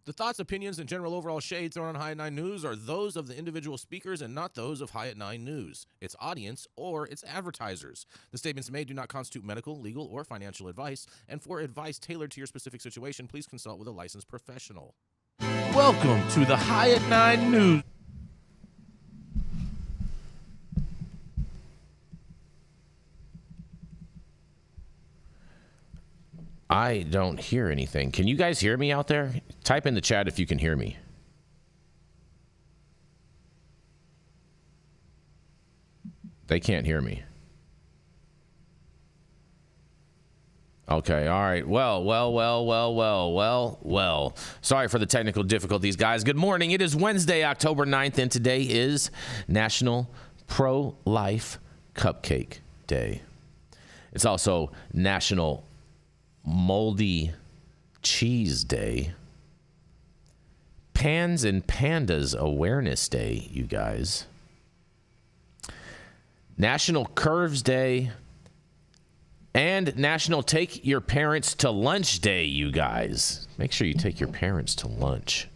The thoughts, opinions, and general overall shade thrown on High at 9 News are those of the individual speakers and not those of High at 9 News, its audience, or its advertisers. The statements made do not constitute medical, legal, or financial advice, and for advice tailored to your specific situation, please consult with a licensed professional. Welcome to the High at 9 News. I don't hear anything. Can you guys hear me out there? Type in the chat if you can hear me. They can't hear me. Okay, all right. Well. Sorry for the technical difficulties, guys. Good morning. It is Wednesday, October 9th, and today is National Pro-Life Cupcake Day. It's also National Moldy Cheese Day, Pans and Pandas Awareness Day, you guys, National Curves Day, and National Take Your Parents to Lunch Day, you guys. Make sure you take your parents to lunch.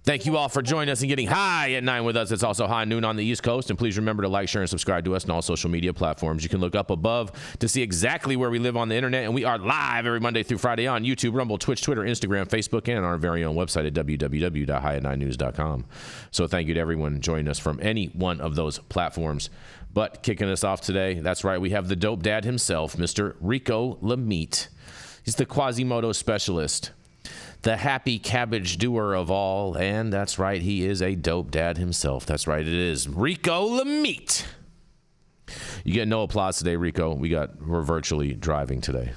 Thank you all for joining us and getting high at 9 with us. It's also high noon on the East Coast. And please remember to like, share, and subscribe to us on all social media platforms. You can look up above to see exactly where we live on the internet. And we are live every Monday through Friday on YouTube, Rumble, Twitch, Twitter, Instagram, Facebook, and on our very own website at www.highat9news.com. So thank you to everyone joining us from any one of those platforms. But kicking us off today, that's right, we have the dope dad himself, Mr. Rico Lamitte. He's the Quasimodo specialist, the happy cabbage doer of all, and that's right, he is a dope dad himself. That's right, it is Rico Lamitte. You get no applause today, Rico. We're virtually driving today.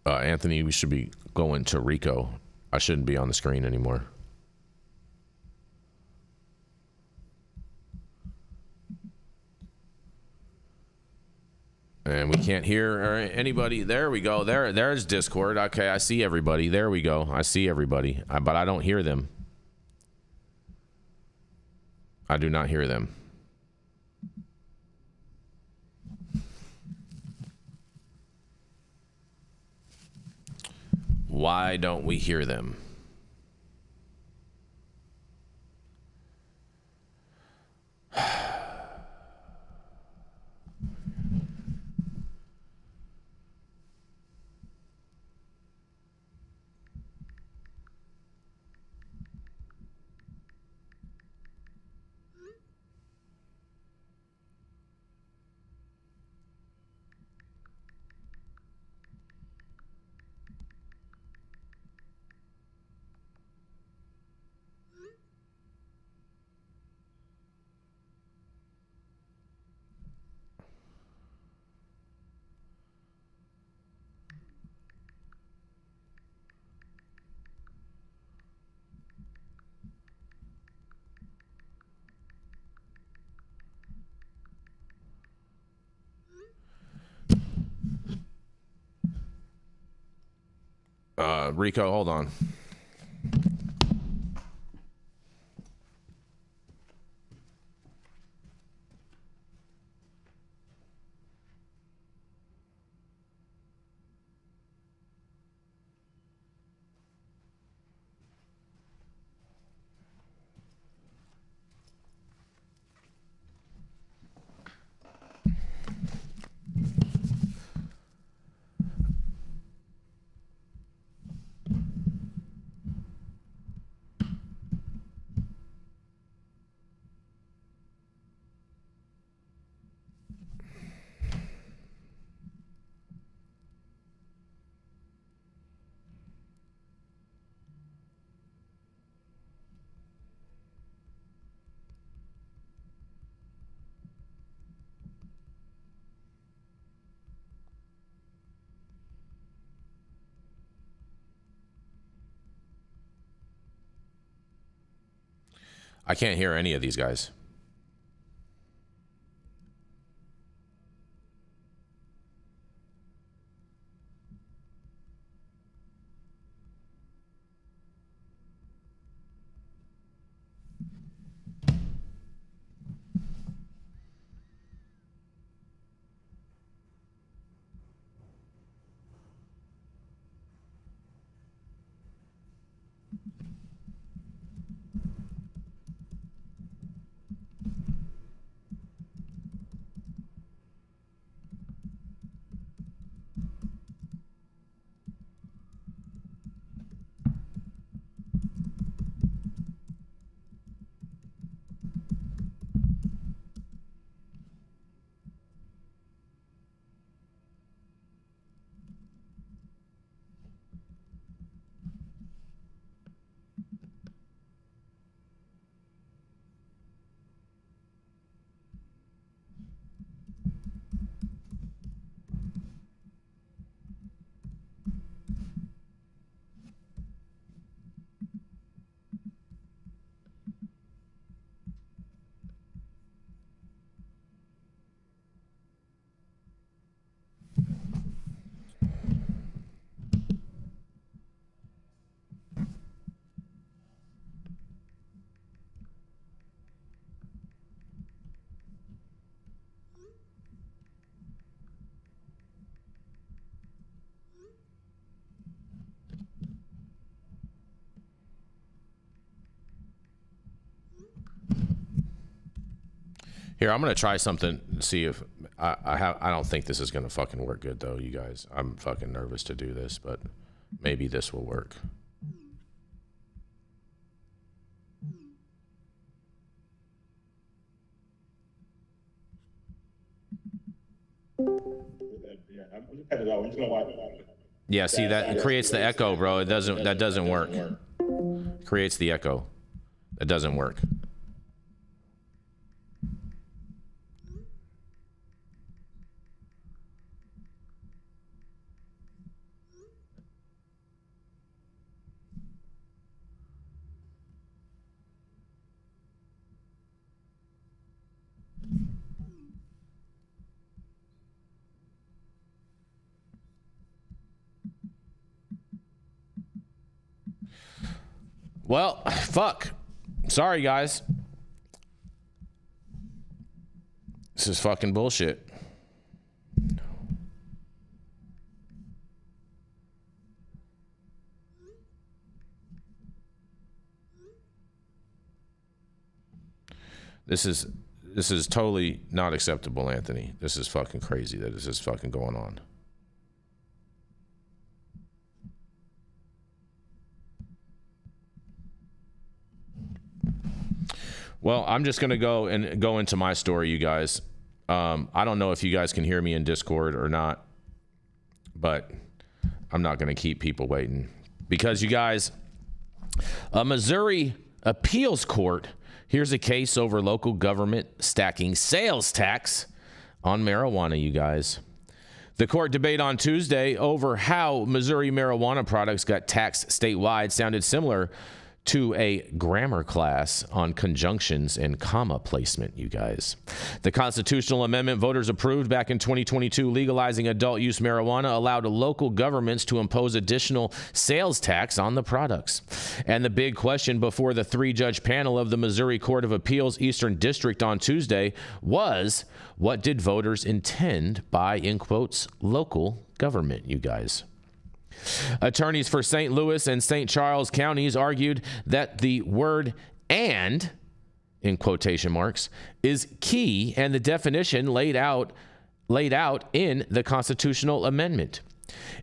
Anthony, we should be going to Rico. I shouldn't be on the screen anymore. And we can't hear anybody. There we go. There's Discord. Okay, I see everybody. There we go. I see everybody. But I don't hear them. I do not hear them. Why don't we hear them? Rico, hold on. I can't hear any of these guys. Here, I'm gonna try something. See if I don't think this is gonna fucking work good though, you guys. I'm fucking nervous to do this, but maybe this will work. Yeah, see that it creates the echo, bro. That doesn't work. Creates the echo. That doesn't work. Well, fuck. Sorry, guys. This is fucking bullshit. This is totally not acceptable, Anthony. This is fucking crazy that this is fucking going on. Well, I'm just going to go into my story, you guys. I don't know if you guys can hear me in Discord or not, but I'm not going to keep people waiting because you guys, a Missouri appeals court hears a case over local government stacking sales tax on marijuana, you guys. The court debate on Tuesday over how Missouri marijuana products got taxed statewide sounded similar to a grammar class on conjunctions and comma placement, you guys. The constitutional amendment voters approved back in 2022 legalizing adult use marijuana allowed local governments to impose additional sales tax on the products. And the big question before the 3-judge panel of the Missouri Court of Appeals Eastern District on Tuesday was, what did voters intend by, in quotes, local government, you guys? Attorneys for St. Louis and St. Charles counties argued that the word "and," in quotation marks, is key and the definition laid out in the constitutional amendment.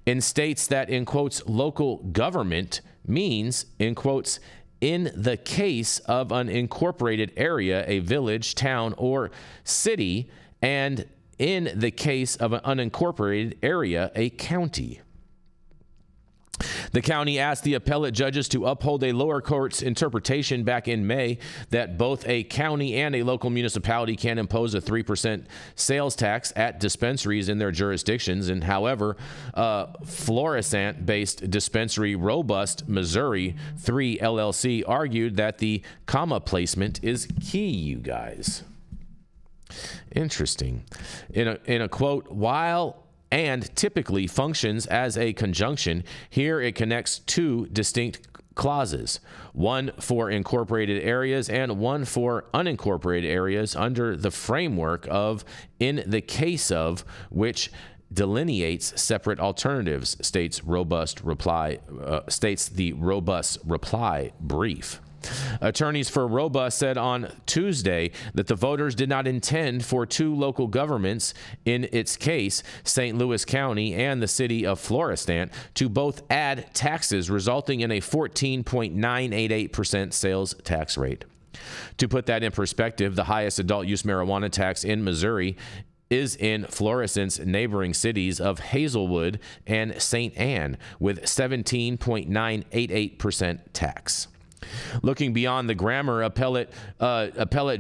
In states that, in quotes, local government means, in quotes, in the case of an incorporated area, a village, town, or city, and in the case of an unincorporated area, a county. The county asked the appellate judges to uphold a lower court's interpretation back in May that both a county and a local municipality can impose a 3% sales tax at dispensaries in their jurisdictions. And however, Florissant-based dispensary Robust Missouri 3 LLC argued that the comma placement is key, you guys. Interesting. In a quote, while and typically functions as a conjunction, here it connects two distinct clauses, one for incorporated areas and one for unincorporated areas under the framework of in the case of, which delineates separate alternatives, states the robust reply brief. Attorneys for Robust said on Tuesday that the voters did not intend for two local governments, in its case, St. Louis County and the city of Florissant, to both add taxes, resulting in a 14.988% sales tax rate. To put that in perspective, the highest adult use marijuana tax in Missouri is in Florissant's neighboring cities of Hazelwood and St. Anne, with 17.988% tax. Looking beyond the grammar, appellate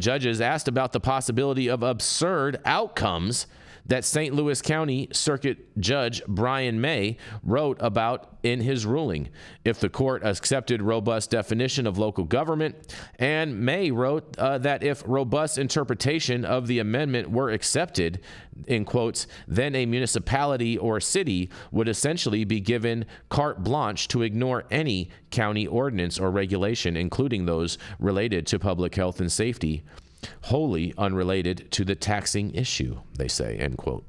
judges asked about the possibility of absurd outcomes that St. Louis County Circuit Judge Brian May wrote about in his ruling. If the court accepted Robust's definition of local government, and May wrote that if Robust's interpretation of the amendment were accepted, in quotes, then a municipality or city would essentially be given carte blanche to ignore any county ordinance or regulation, including those related to public health and safety, wholly unrelated to the taxing issue, they say, end quote.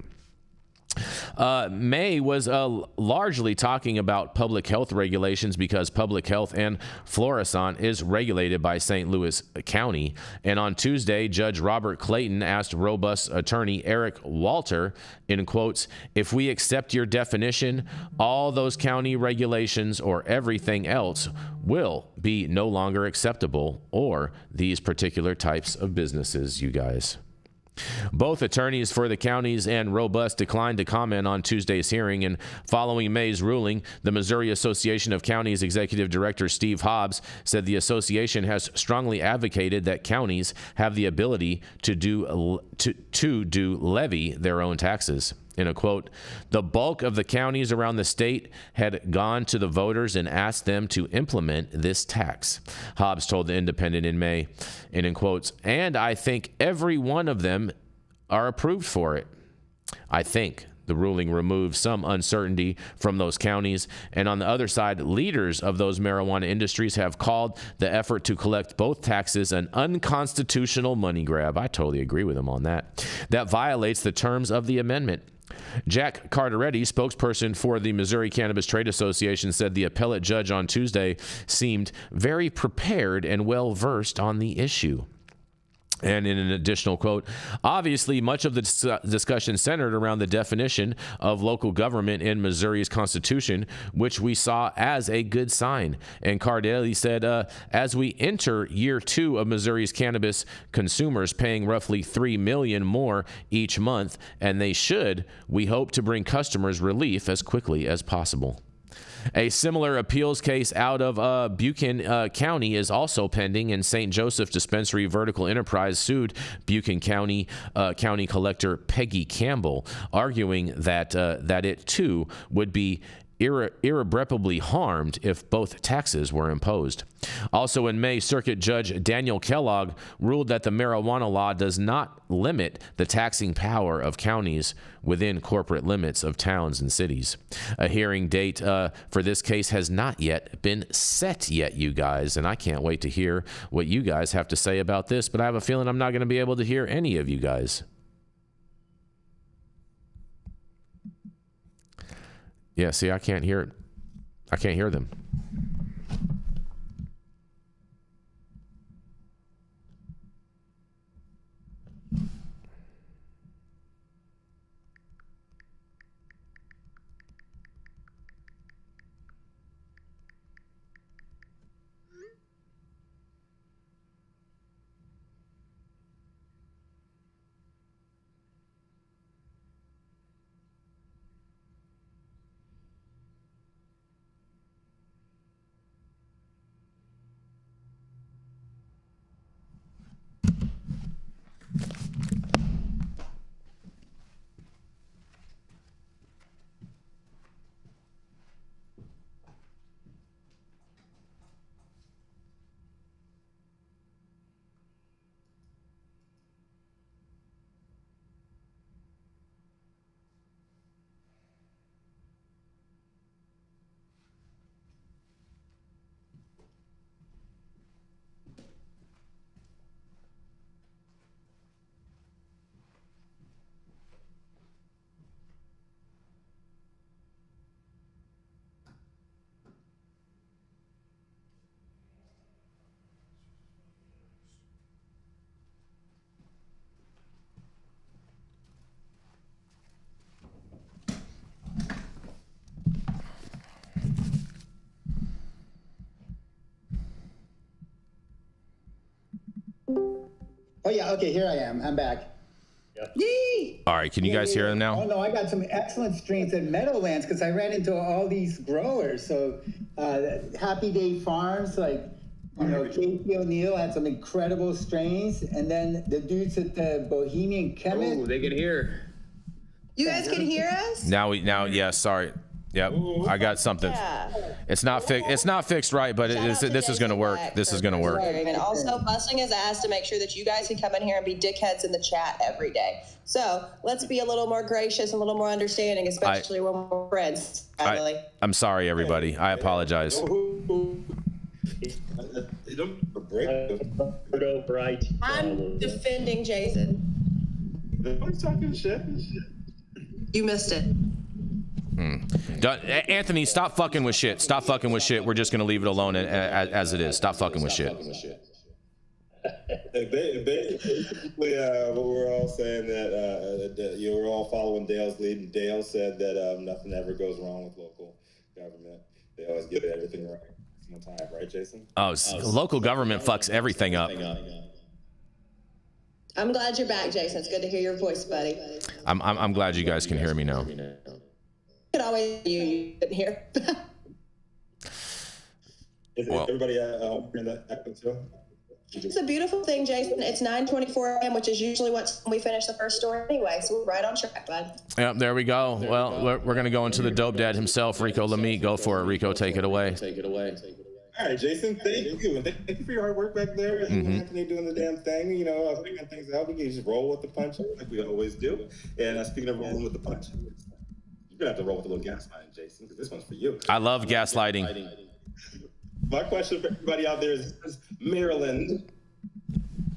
May was largely talking about public health regulations because public health and Florissant is regulated by St. Louis County. And on Tuesday, Judge Robert Clayton asked Robust attorney Eric Walter, in quotes, "If we accept your definition, all those county regulations or everything else will be no longer acceptable, or these particular types of businesses, you guys." Both attorneys for the counties and Robust declined to comment on Tuesday's hearing, and following May's ruling, the Missouri Association of Counties Executive Director Steve Hobbs said the association has strongly advocated that counties have the ability to levy their own taxes. In a quote, "The bulk of the counties around the state had gone to the voters and asked them to implement this tax," Hobbs told the Independent in May. And in quotes, "And I think every one of them are approved for it. I think the ruling removes some uncertainty from those counties. And on the other side, leaders of those marijuana industries have called the effort to collect both taxes an unconstitutional money grab." I totally agree with them on that. "That violates the terms of the amendment." Jack Carteretti, spokesperson for the Missouri Cannabis Trade Association, said the appellate judge on Tuesday seemed very prepared and well-versed on the issue. And in an additional quote, "Obviously, much of the discussion centered around the definition of local government in Missouri's Constitution, which we saw as a good sign." And Cardelli said, "As we enter year 2 of Missouri's cannabis consumers paying roughly $3 million more each month, and they should, we hope to bring customers relief as quickly as possible." A similar appeals case out of Buchan County is also pending, and St. Joseph Dispensary Vertical Enterprise sued Buchan County County Collector Peggy Campbell, arguing that it too would be irreparably harmed if both taxes were imposed. Also in May, Circuit Judge Daniel Kellogg ruled that the marijuana law does not limit the taxing power of counties within corporate limits of towns and cities. A hearing date for this case has not yet been set yet, you guys, and I can't wait to hear what you guys have to say about this, but I have a feeling I'm not going to be able to hear any of you guys. Yeah, see, I can't hear it. I can't hear them. Oh, yeah. Okay, here I am. I'm back. Yeah. Yee! All right, can you guys hear them now? Oh, no, I got some excellent strains at Meadowlands because I ran into all these growers. So Happy Day Farms, like, you know, Casey O'Neill had some incredible strains. And then the dudes at the Bohemian Chemist. Oh, they can hear. You guys can hear us? Yeah, sorry. Yep, I got something. Yeah. It's not fixed right, but this is going to work. This is going to work. And also busting his ass to make sure that you guys can come in here and be dickheads in the chat every day. So let's be a little more gracious and a little more understanding, especially when we're friends. I'm sorry, everybody. I apologize. I'm defending Jason. I'm talking shit. You missed it. Anthony, stop fucking with shit. Stop fucking with shit. We're just gonna leave it alone as it is. Stop fucking with shit. Basically, what we're all saying that you were all following Dale's lead, and Dale said that nothing ever goes wrong with local government. They always get everything right on time, right, Jason? Local government fucks everything up. I'm glad you're back, Jason. It's good to hear your voice, buddy. I'm glad you guys can hear me now. Could always you couldn't hear. Is everybody in that echo too? It's a beautiful thing, Jason. It's 9:24 a.m., which is usually when we finish the first story anyway, so we're right on track, bud. Yep, there we go. Well, we're going to go into the dope dad himself, Rico Lamitte. Go for it, Rico. Take it away. All right, Jason, thank you. Thank you for your hard work back there. Anthony doing the damn thing, figuring things out. We can just roll with the punches like we always do. And speaking of rolling with the punches, you're going to have to roll with a little gaslighting, Jason, because this one's for you. I love gaslighting. My question for everybody out there is, has Maryland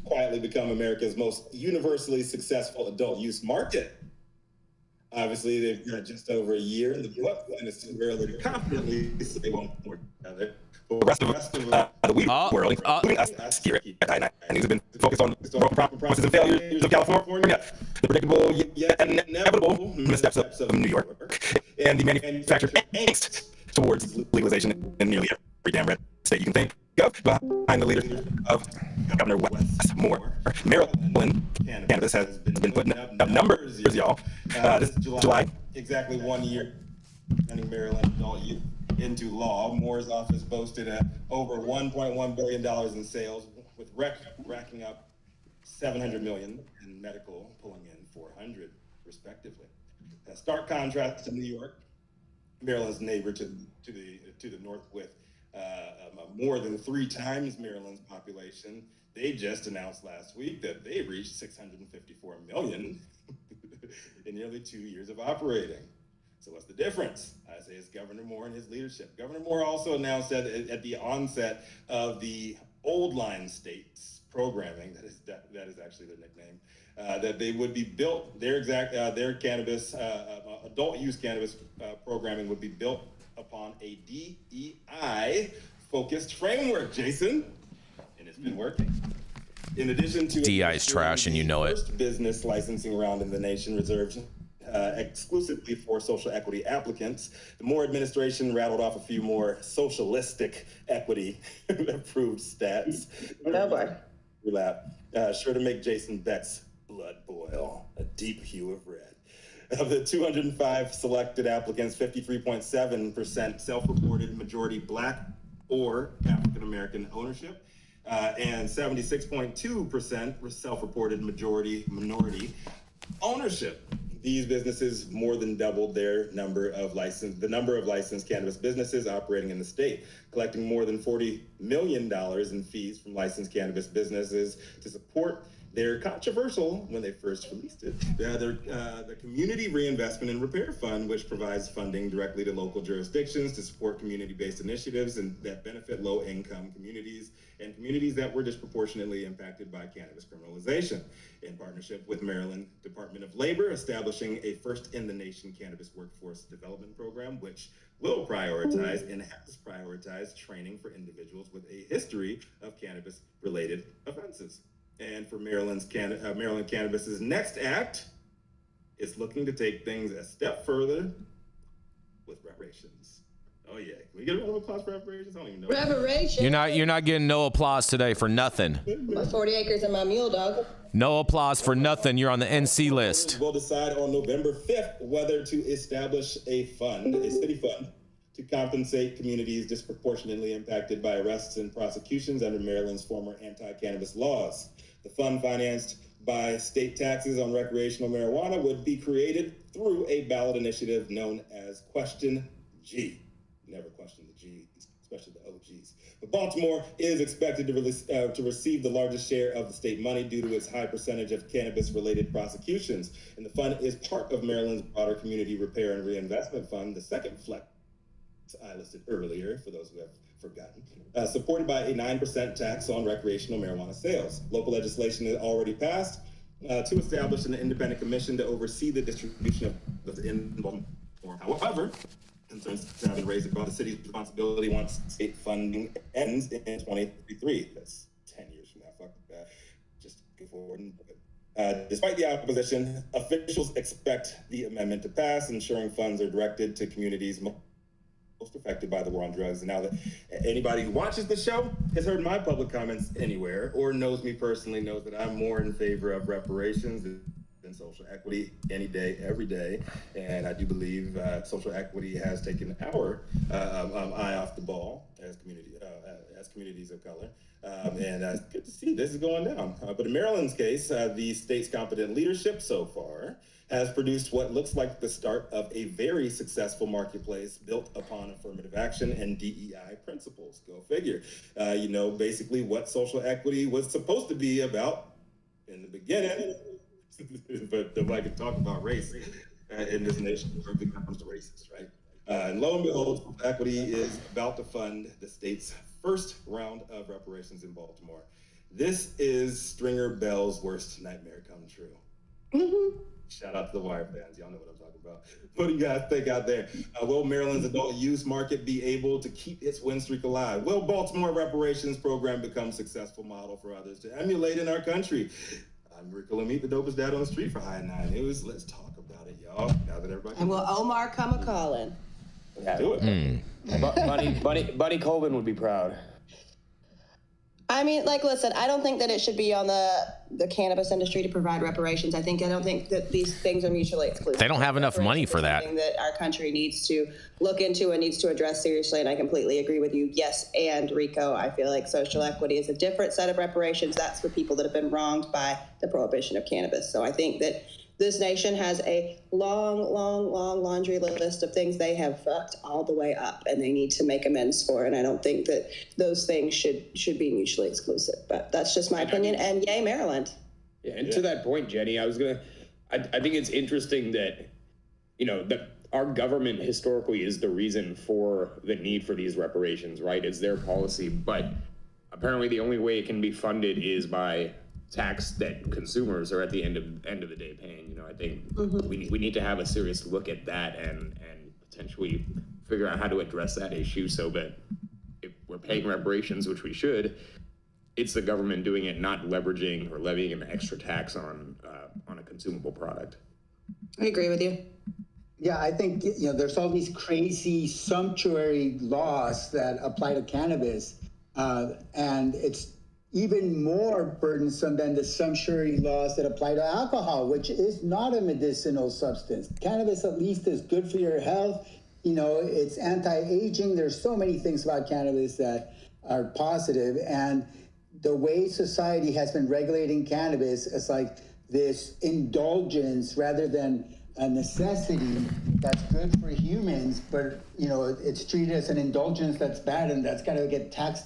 quietly become America's most universally successful adult use market? Obviously, they've got just over a year in the book, and it's too early to confidently say one more together. But the rest of the weed world, including us here at I-9 News, have been focused on proper promises and failures of California, the predictable yet inevitable missteps of New York, and the manufactured angst towards legalization in nearly every damn red state you can think of. Behind the leadership of Governor Westmore, Maryland cannabis has been putting up numbers, y'all. This July, exactly 1 year running Maryland adult use into law. Moore's office boasted over $1.1 billion in sales, with racking up $700 million, and medical pulling in $400, respectively. A stark contrast to New York, Maryland's neighbor to the north, with more than 3 times Maryland's population. They just announced last week that they reached $654 million in nearly 2 years of operating. So what's the difference? I say it's Governor Moore and his leadership. Governor Moore also announced that at the onset of the Old Line States programming, that is actually their nickname, that they would be built, their cannabis, adult use cannabis programming would be built upon a DEI focused framework, Jason, and it's been working. In addition to DEI is trash, and you know it. First business licensing round in the nation reserved exclusively for social equity applicants, the Moore administration rattled off a few more socialistic equity approved stats. No boy. Sure to make Jason Beck's blood boil, a deep hue of red. Of the 205 selected applicants, 53.7% self-reported majority Black or African-American ownership, and 76.2% were self-reported majority minority ownership. These businesses more than doubled the number of licensed cannabis businesses operating in the state, collecting more than $40 million in fees from licensed cannabis businesses to support their controversial, when they first released it, the Community Reinvestment and Repair Fund, which provides funding directly to local jurisdictions to support community-based initiatives and that benefit low-income communities and communities that were disproportionately impacted by cannabis criminalization. In partnership with Maryland Department of Labor, establishing a first-in-the-nation cannabis workforce development program, which will prioritize and has prioritized training for individuals with a history of cannabis-related offenses. And for Maryland Cannabis's next act, it's looking to take things a step further with reparations. Oh yeah, can we get a round of applause for reparations? I don't even know. Reparations. You're not getting no applause today for nothing. My 40 acres and my mule dog. No applause for nothing. You're on the NC list. We'll decide on November 5th whether to establish a fund, a city fund, to compensate communities disproportionately impacted by arrests and prosecutions under Maryland's former anti-cannabis laws. The fund, financed by state taxes on recreational marijuana, would be created through a ballot initiative known as Question G. Never question the G's, especially the OGs. But Baltimore is expected to receive the largest share of the state money due to its high percentage of cannabis-related prosecutions. And the fund is part of Maryland's broader Community Repair and Reinvestment Fund, the second flex I listed earlier, for those who have forgotten, supported by a 9% tax on recreational marijuana sales. Local legislation is already passed to establish an independent commission to oversee the distribution of the in-form However, concerns have been raised about the city's responsibility once state funding ends in 2033. That's 10 years from now. Fuck that. Just go forward and despite the opposition, officials expect the amendment to pass, ensuring funds are directed to communities most affected by the war on drugs. And now that anybody who watches the show has heard my public comments anywhere or knows me personally knows that I'm more in favor of reparations than social equity any day, every day. And I do believe social equity has taken our eye off the ball as communities of color. And it's good to see this is going down. But in Maryland's case, the state's competent leadership so far has produced what looks like the start of a very successful marketplace built upon affirmative action and DEI principles. Go figure. Basically what social equity was supposed to be about in the beginning. But nobody can talk about race in this nation where it becomes racist, right? And lo and behold, equity is about to fund the state's first round of reparations in Baltimore. This is Stringer Bell's worst nightmare come true. Mm-hmm. Shout out to the Wire fans. Y'all know what I'm talking about. What do you guys think out there? Will Maryland's adult use market be able to keep its win streak alive? Will Baltimore reparations program become a successful model for others to emulate in our country? I'm Rico Lamitte, the dopest dad on the street for High 9 News. Let's talk about it, y'all. Now that everybody. And will Omar come a calling? Yeah. Do it. Buddy Colvin would be proud. I mean, listen, I don't think that it should be on the cannabis industry to provide reparations. I don't think that these things are mutually exclusive. They don't have enough money for that. Something that our country needs to look into and needs to address seriously, and I completely agree with you. Yes, and Rico, I feel like social equity is a different set of reparations. That's for people that have been wronged by the prohibition of cannabis. So I think that this nation has a long laundry list of things they have fucked all the way up, and they need to make amends for. And I don't think that those things should be mutually exclusive. But that's just my opinion. And yay, Maryland. Yeah, and to that point, Jenny, I think it's interesting that, that our government historically is the reason for the need for these reparations, right? It's their policy, but apparently the only way it can be funded is by tax that consumers are at the end of the day paying. I think we need to have a serious look at that and potentially figure out how to address that issue so that if we're paying reparations, which we should, it's the government doing it, not leveraging or levying an extra tax on a consumable product. I agree with you. Yeah, I think there's all these crazy sumptuary laws that apply to cannabis, and it's even more burdensome than the sumptuary laws that apply to alcohol, which is not a medicinal substance. Cannabis at least is good for your health. It's anti-aging. There's so many things about cannabis that are positive. And the way society has been regulating cannabis is like this indulgence rather than a necessity that's good for humans, but it's treated as an indulgence that's bad and that's got to get taxed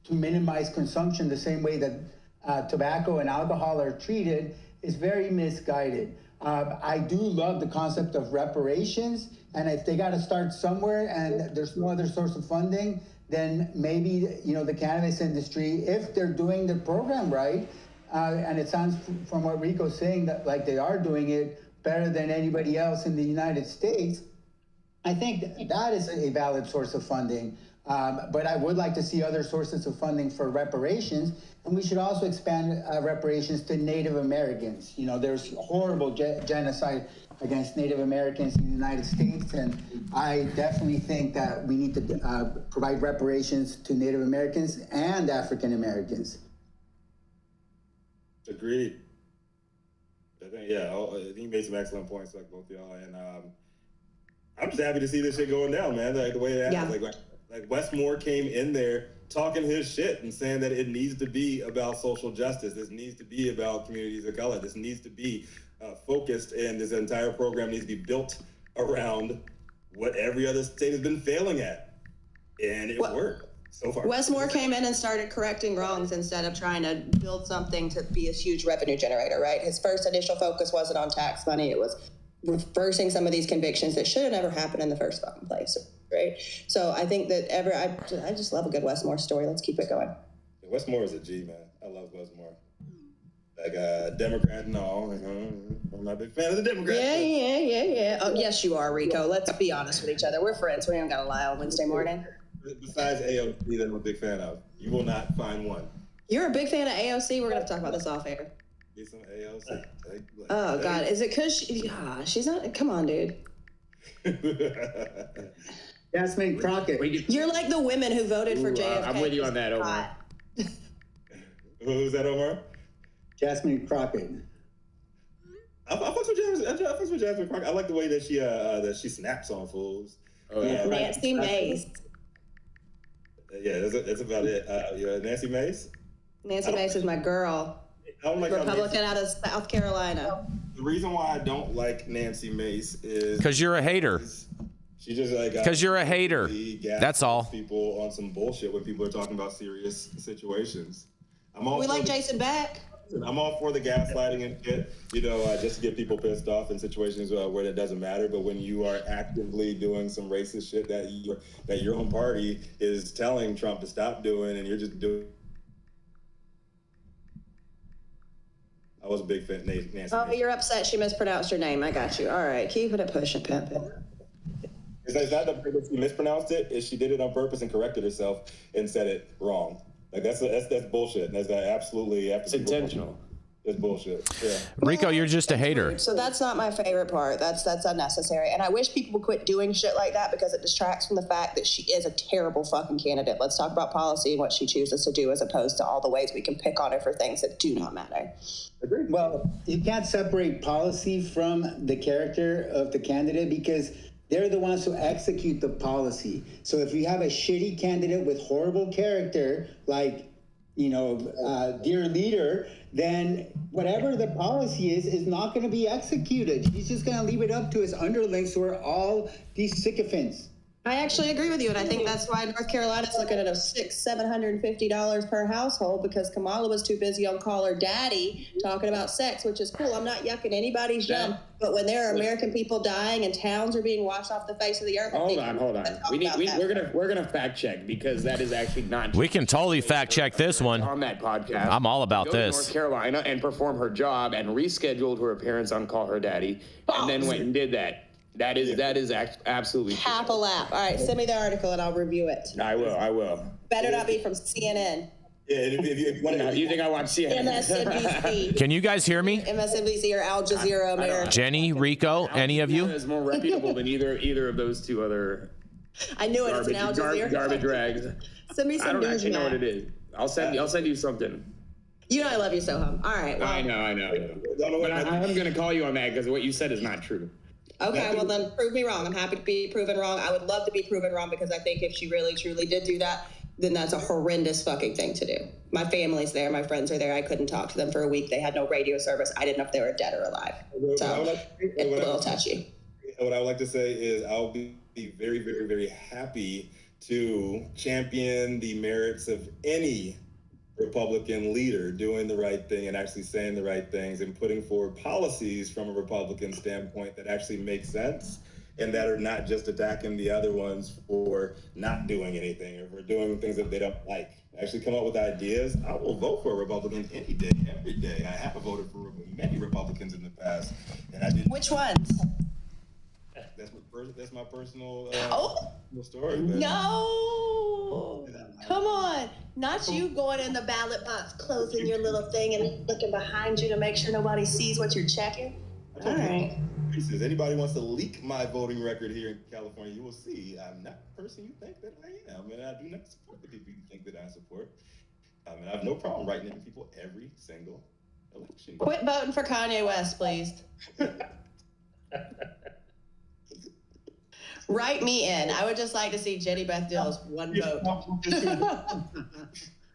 to minimize consumption the same way that tobacco and alcohol are treated is very misguided. I do love the concept of reparations, and if they got to start somewhere and there's no other source of funding, then maybe the cannabis industry, if they're doing the program right, and it sounds from what Rico's saying that like they are doing it better than anybody else in the United States, I think that is a valid source of funding. But I would like to see other sources of funding for reparations, and we should also expand reparations to Native Americans. There's horrible genocide against Native Americans in the United States, and I definitely think that we need to provide reparations to Native Americans and African Americans. Agreed. I think you made some excellent points, like both y'all, and I'm just happy to see this shit going down, man. Like the way it happens, like Westmore came in there talking his shit and saying that it needs to be about social justice. This needs to be about communities of color. This needs to be focused, and this entire program needs to be built around what every other state has been failing at, and it worked so far. Westmore came in and started correcting wrongs instead of trying to build something to be a huge revenue generator, right? His first initial focus wasn't on tax money. It was reversing some of these convictions that should have never happened in the first fucking place, right? So I think that I just love a good Westmore story. Let's keep it going. Westmore is a G, man. I love Westmore. Like Democrat, no, I'm not a big fan of the Democrats. Yeah. Oh, yes, you are, Rico. Let's be honest with each other. We're friends. We don't got to lie on Wednesday morning. Besides AOC that I'm a big fan of, you will not find one. You're a big fan of AOC? We're going to have to talk about this off air. Get some AOC. Oh, God. Is it because she's not? Come on, dude. Jasmine Crockett. You're like the women who voted for JFK. I'm with you on that, Omar. Who's that, Omar? Jasmine Crockett. I fucks with Jasmine Crockett. I like the way that she snaps on fools. Oh, yeah. Nancy Mace. Yeah, that's about it. Nancy Mace. Nancy Mace is my girl. I don't like Republican out of South Carolina. The reason why I don't like Nancy Mace is because you're a hater. She just like because you're a hater. That's all. People on some bullshit when people are talking about serious situations. We like Jason Beck. I'm all for the gaslighting and shit, just to get people pissed off in situations where it doesn't matter. But when you are actively doing some racist shit that your own party is telling Trump to stop doing, and you're just doing. I was a big fan of Nancy. Oh, you're upset she mispronounced your name. I got you. All right, keep it pushing, pimping. It's not that she mispronounced it. Is she did it on purpose and corrected herself and said it wrong. Like that's bullshit. That's absolutely. It's intentional. That's bullshit. Yeah. Rico, you're just a hater. So that's not my favorite part. That's unnecessary. And I wish people would quit doing shit like that because it distracts from the fact that she is a terrible fucking candidate. Let's talk about policy and what she chooses to do as opposed to all the ways we can pick on her for things that do not matter. Agreed. Well, you can't separate policy from the character of the candidate because they're the ones who execute the policy. So if you have a shitty candidate with horrible character, like, dear leader, then whatever the policy is not going to be executed. He's just going to leave it up to his underlings who are all these sycophants. I actually agree with you, and I think that's why North Carolina's looking at $750 per household because Kamala was too busy on Call Her Daddy talking about sex, which is cool. I'm not yucking anybody's yum, but when there are American people dying and towns are being washed off the face of the earth, hold on. We're gonna fact check because that is actually not. We can totally fact check this one on that podcast. I'm all about this. North Carolina and perform her job and rescheduled her appearance on Call Her Daddy, and then went and did that. That is absolutely half a lap. All right, send me the article and I'll review it. I will. Better not be from CNN. Yeah, if you want to, you think I watch CNN? MSNBC. Can you guys hear me? MSNBC or Al Jazeera America. Jenny, Rico, any of you? Is more reputable than either of those two other. I knew it. It's an Al Jazeera. Garbage rags. Send me some I don't news, actually know what it is. I'll send you something. You know I love you, Sohum. All right. Well, I know. But I'm going to call you on that because what you said is not true. Okay, well then prove me wrong. I'm happy to be proven wrong. I would love to be proven wrong because I think if she really truly did do that, then that's a horrendous fucking thing to do. My family's there. My friends are there. I couldn't talk to them for a week. They had no radio service. I didn't know if they were dead or alive. So it's a little touchy. What I would like to say is I'll be very, very, very happy to champion the merits of any Republican leader doing the right thing and actually saying the right things and putting forward policies from a Republican standpoint that actually make sense and that are not just attacking the other ones for not doing anything or for doing things that they don't like. Actually come up with ideas. I will vote for a Republican any day, every day. I have voted for many Republicans in the past, and I didn't. Which ones? That's my personal story. No, come on. Not you going in the ballot box, closing your little thing and looking behind you to make sure nobody sees what you're checking. All right. If anybody wants to leak my voting record here in California, you will see I'm not the person you think that I am, and I do not support the people you think that I support. And I have no problem writing in people every single election. Quit voting for Kanye West, please. Write me in. I would just like to see Jenny Beth Dills one vote.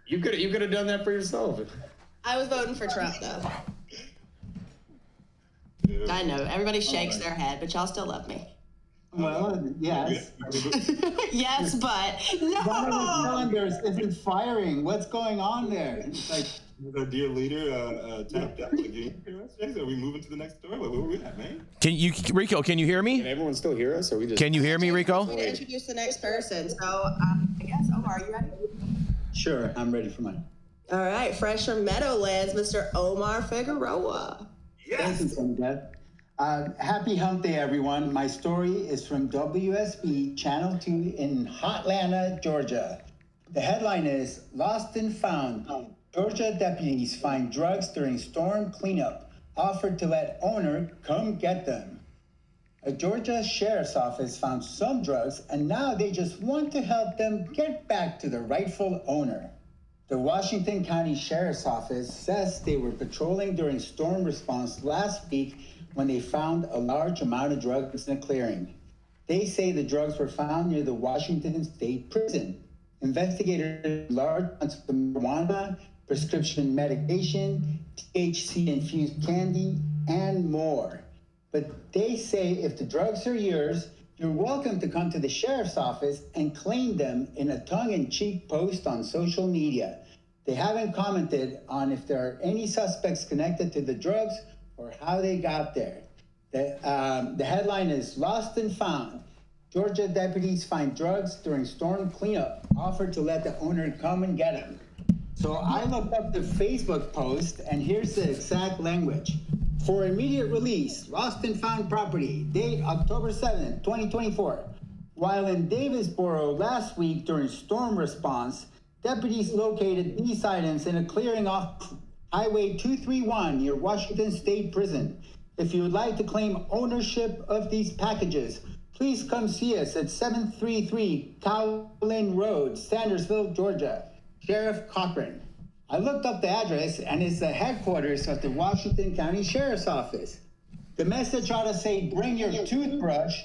You could have done that for yourself. I was voting for Trump though. I know everybody shakes their head, but y'all still love me. Well, yes. Yes, but no. One of the cylinders isn't firing. What's going on there? It's like our dear leader tapped out again. Are we moving to the next story? Where were we at, man? Rico, can you hear me? Can everyone still hear us? Or we just... Can you hear me, Rico? I'm going to introduce the next person. So I guess, Omar, are you ready? Sure, I'm ready for mine. All right, fresh from Meadowlands, Mr. Omar Figueroa. Thank you, Beth. Happy hump day, everyone. My story is from WSB Channel 2 in Hotlanta, Georgia. The headline is, Lost and Found. Georgia deputies find drugs during storm cleanup. Offered to let owner come get them. A Georgia sheriff's office found some drugs, and now they just want to help them get back to the rightful owner. The Washington County Sheriff's Office says they were patrolling during storm response last week when they found a large amount of drugs in a clearing. They say the drugs were found near the Washington State Prison. Investigators large amounts of marijuana, prescription medication, THC-infused candy, and more. But they say if the drugs are yours, you're welcome to come to the sheriff's office and claim them in a tongue-in-cheek post on social media. They haven't commented on if there are any suspects connected to the drugs or how they got there. The headline is Lost and Found. Georgia deputies find drugs during storm cleanup, offered to let the owner come and get them. So I looked up the Facebook post, and here's the exact language. For immediate release, lost and found property, date October 7th, 2024. While in Davisboro last week during storm response, deputies located these items in a clearing off Highway 231 near Washington State Prison. If you would like to claim ownership of these packages, please come see us at 733 Cowlin Road, Sandersville, Georgia. Sheriff Cochran. I looked up the address, and it's the headquarters of the Washington County Sheriff's Office. The message ought to say, bring your toothbrush,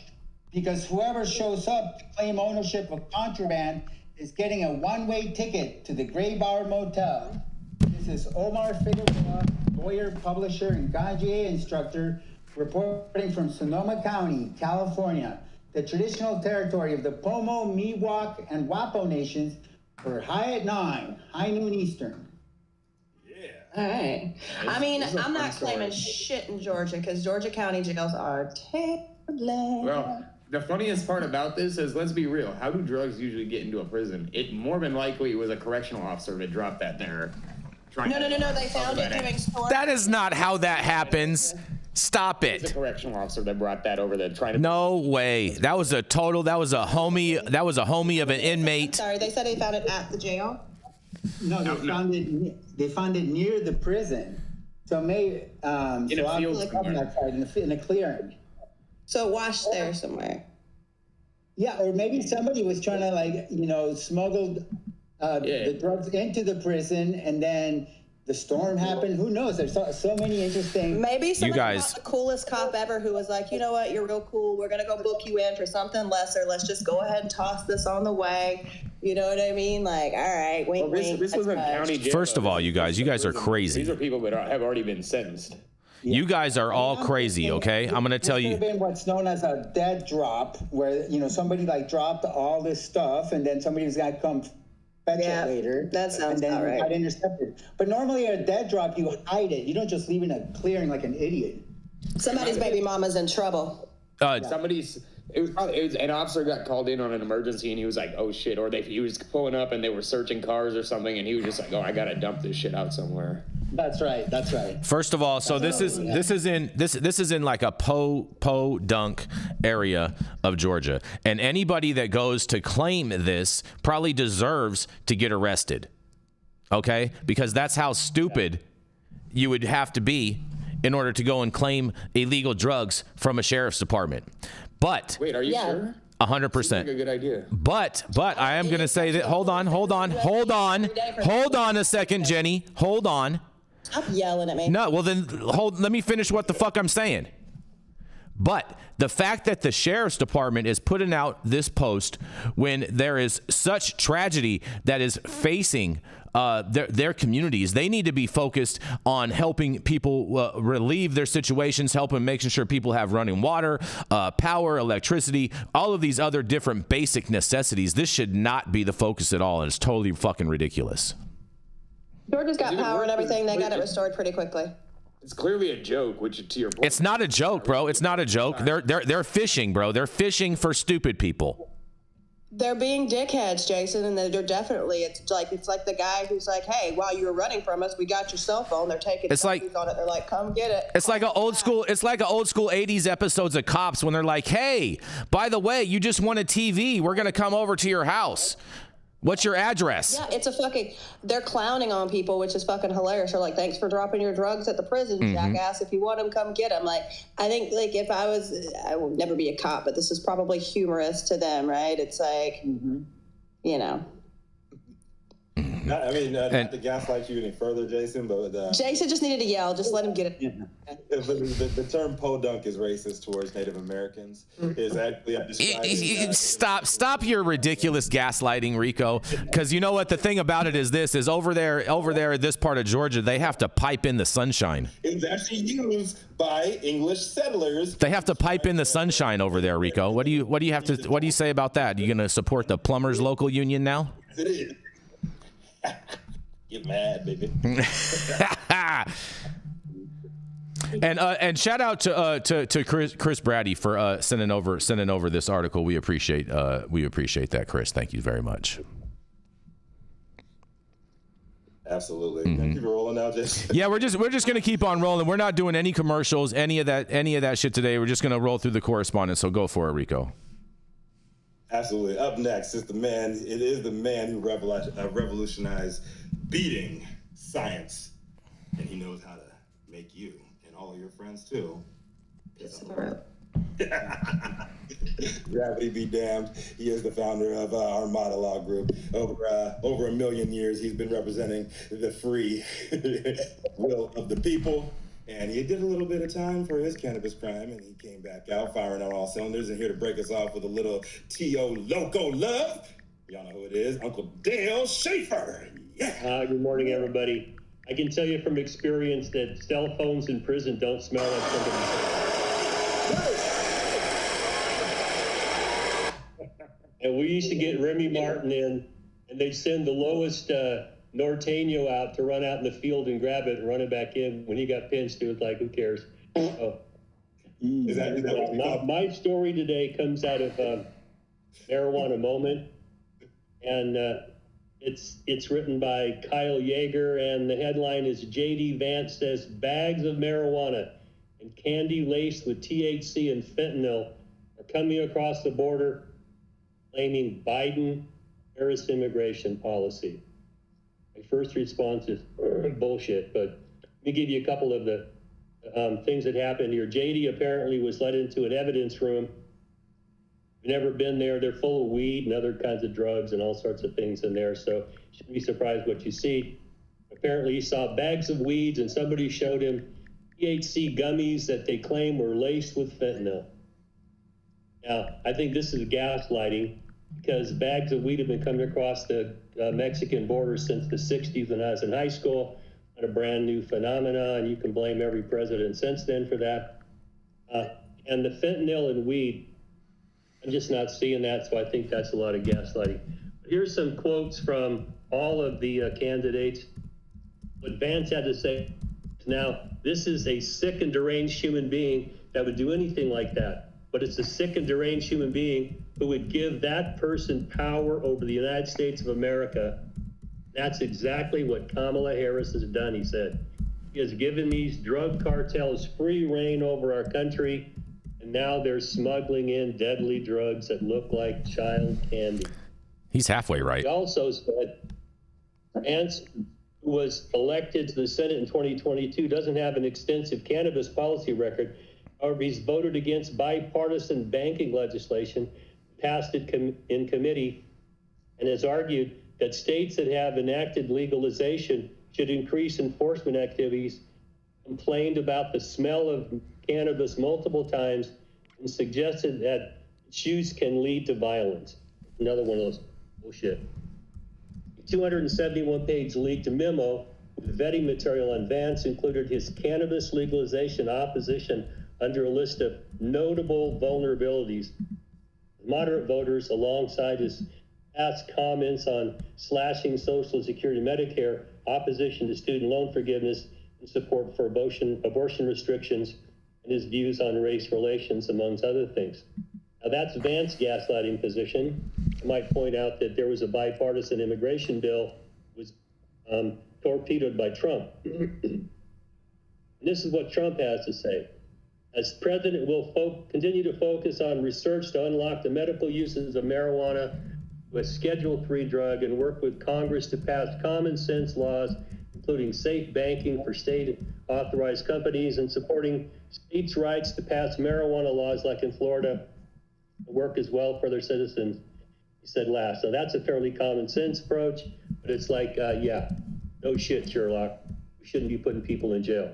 because whoever shows up to claim ownership of contraband is getting a one-way ticket to the Graybar Motel. This is Omar Figueroa, lawyer, publisher, and Ganjier instructor, reporting from Sonoma County, California, the traditional territory of the Pomo, Miwok, and Wapo nations, for high at 9, high noon Eastern. All right. I mean, I'm not claiming shit in Georgia because Georgia County jails are terrible. Well, the funniest part about this is, let's be real, how do drugs usually get into a prison? It more than likely was a correctional officer that dropped that there. No. They found it doing storm. That is not how that happens. Stop It's a it. correctional officer that brought that over there trying to. No way. That was a homie of an inmate. Sorry, they said they found it at the jail. No, they found it near the prison. So maybe In a field somewhere. in a clearing. So washed there somewhere. Yeah, or maybe somebody was trying to smuggle the drugs into the prison, and then the storm happened. Who knows? There's so many interesting. Maybe somebody guys- brought the coolest cop ever who was like, you know what, you're real cool. We're gonna go book you in for something lesser. Let's just go ahead and toss this on the way. You know what I mean? Like, all right, wink, Well, wink. this was in county jail. First of all, you guys are crazy. These are people that have already been sentenced. You guys are all crazy, okay? I'm gonna tell This you. could have been what's known as a dead drop, where somebody dropped all this stuff, and then somebody was gonna come fetch it later. That sounds and then about it right. got intercepted. But normally a dead drop, you hide it. You don't just leave it in a clearing like an idiot. Somebody's baby mama's in trouble. It was an officer got called in on an emergency, and he was like, oh shit, or he was pulling up and they were searching cars or something, and he was just like, oh, I gotta dump this shit out somewhere. That's right. First of all, so this is in like a po-dunk area of Georgia, and anybody that goes to claim this probably deserves to get arrested, okay? Because that's how stupid you would have to be in order to go and claim illegal drugs from a sheriff's department. But Wait, are you sure? 100%. Like a good idea. But I am gonna say that. Hold on a second, Jenny. Hold on. Stop yelling at me. No, well then let me finish what the fuck I'm saying. But the fact that the sheriff's department is putting out this post when there is such tragedy that is facing their communities, they need to be focused on helping people relieve their situations, helping making sure people have running water, power, electricity, all of these other different basic necessities. This should not be the focus at all, and it's totally fucking ridiculous. Georgia's got power and everything. They got it restored pretty quickly. It's clearly a joke, which to your point. It's not a joke, bro. It's not a joke. They're fishing, bro. They're fishing for stupid people. They're being dickheads, Jason, and they're definitely. It's like the guy who's like, "Hey, while you were running from us, we got your cell phone." They're taking selfies on it. They're like, "Come get it." It's like an old school 80s episodes of Cops when they're like, "Hey, by the way, you just won a TV. We're gonna come over to your house. What's your address?" Yeah, it's they're clowning on people, which is fucking hilarious. They're like, "Thanks for dropping your drugs at the prison, jackass. If you want them, come get them." Like, I think, like, if I will never be a cop, but this is probably humorous to them, right? It's like, you know. I mean, not to gaslight you any further, Jason, but Jason just needed to yell. Just let him get it. The term podunk is racist towards Native Americans. Is actually Stop your ridiculous gaslighting, Rico. Because you know what the thing about it is over there in this part of Georgia, they have to pipe in the sunshine. It's actually used by English settlers. They have to pipe in the sunshine over there, Rico. What do you say about that? You gonna support the plumbers local union now? It is. Get mad, baby. And shout out to Chris Brady for sending over this article. We appreciate that, Chris. Thank you very much. Absolutely. Keep it rolling now, Jason. Yeah, we're just gonna keep on rolling. We're not doing any commercials, any of that shit today. We're just gonna roll through the correspondence. So go for it, Rico. Absolutely. Up next is the man. It is the man who revolutionized beating science, and he knows how to make you and all of your friends too. Gravity be damned. He is the founder of our monologue group. Over a million years, he's been representing the free will of the people. And he did a little bit of time for his cannabis crime, and he came back out firing on all cylinders. And here to break us off with a little T.O. Loco love, y'all know who it is, Uncle Dale Schafer. Yeah. Good morning, everybody. I can tell you from experience that cell phones in prison don't smell like somebody's. And we used to get Remy Martin in, and they'd send the lowest Norteño out to run out in the field and grab it and run it back in. When he got pinched, it was like, who cares? Oh. Is that my story today comes out of Marijuana Moment, and it's written by Kyle Yeager, and the headline is J.D. Vance says bags of marijuana and candy laced with THC and fentanyl are coming across the border, blaming Biden-Harris immigration policy. My first response is bullshit, but let me give you a couple of the things that happened here. JD apparently was let into an evidence room. I've never been there. They're full of weed and other kinds of drugs and all sorts of things in there, so you shouldn't be surprised what you see. Apparently he saw bags of weeds, and somebody showed him THC gummies that they claim were laced with fentanyl. Now, I think this is gaslighting, because bags of weed have been coming across the Mexican border since the 60s when I was in high school. Not a brand new phenomenon, and you can blame every president since then for that. And the fentanyl and weed, I'm just not seeing that, so I think that's a lot of gaslighting. Here's some quotes from all of the candidates. What Vance had to say, now, this is a sick and deranged human being that would do anything like that. But it's a sick and deranged human being who would give that person power over the United States of America. That's exactly what Kamala Harris has done, he said. He has given these drug cartels free reign over our country, and now they're smuggling in deadly drugs that look like child candy. He's halfway right. He also said Vance, who was elected to the Senate in 2022, doesn't have an extensive cannabis policy record. However, he's voted against bipartisan banking legislation, passed it in committee, and has argued that states that have enacted legalization should increase enforcement activities, complained about the smell of cannabis multiple times, and suggested that its use can lead to violence. Another one of those bullshit. A 271-page leaked memo with vetting material on Vance included his cannabis legalization opposition under a list of notable vulnerabilities. Moderate voters, alongside his past comments on slashing Social Security and Medicare, opposition to student loan forgiveness, and support for abortion restrictions, and his views on race relations, amongst other things. Now that's Vance's gaslighting position. I might point out that there was a bipartisan immigration bill was torpedoed by Trump. And this is what Trump has to say. As president, will continue to focus on research to unlock the medical uses of marijuana with Schedule III drug and work with Congress to pass common sense laws, including safe banking for state-authorized companies and supporting states' rights to pass marijuana laws like in Florida to work as well for their citizens, he said last. So that's a fairly common sense approach, but it's like, yeah, no shit, Sherlock. We shouldn't be putting people in jail.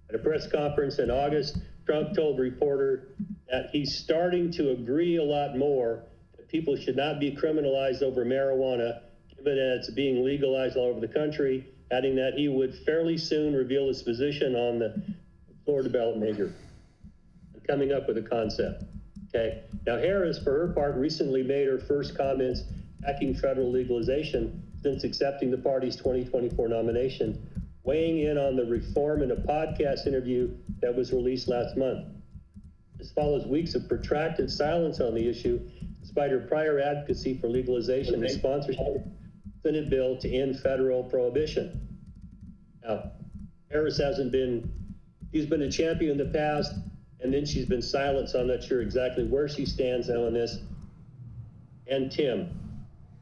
At a press conference in August, Trump told a reporter that he's starting to agree a lot more that people should not be criminalized over marijuana, given that it's being legalized all over the country, adding that he would fairly soon reveal his position on the Florida ballot measure and coming up with a concept. Okay. Now, Harris, for her part, recently made her first comments backing federal legalization since accepting the party's 2024 nomination, weighing in on the reform in a podcast interview that was released last month. This follows weeks of protracted silence on the issue, despite her prior advocacy for legalization and sponsorship of the Senate bill to end federal prohibition. Now, Harris she's been a champion in the past, and then she's been silent, so I'm not sure exactly where she stands now on this. And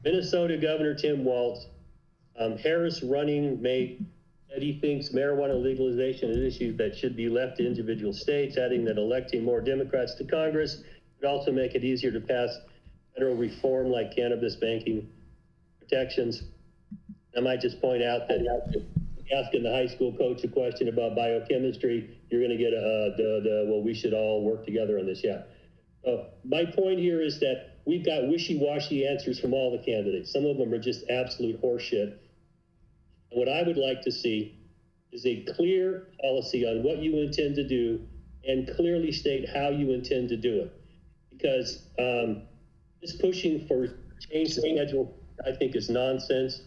Minnesota Governor Tim Walz, Harris running mate, that he thinks marijuana legalization is an issue that should be left to individual states, adding that electing more Democrats to Congress would also make it easier to pass federal reform like cannabis banking protections. I might just point out that asking the high school coach a question about biochemistry, you're going to get well, we should all work together on this. Yeah. So my point here is that we've got wishy-washy answers from all the candidates. Some of them are just absolute horseshit. What I would like to see is a clear policy on what you intend to do and clearly state how you intend to do it. Because just pushing for change the schedule, I think, is nonsense.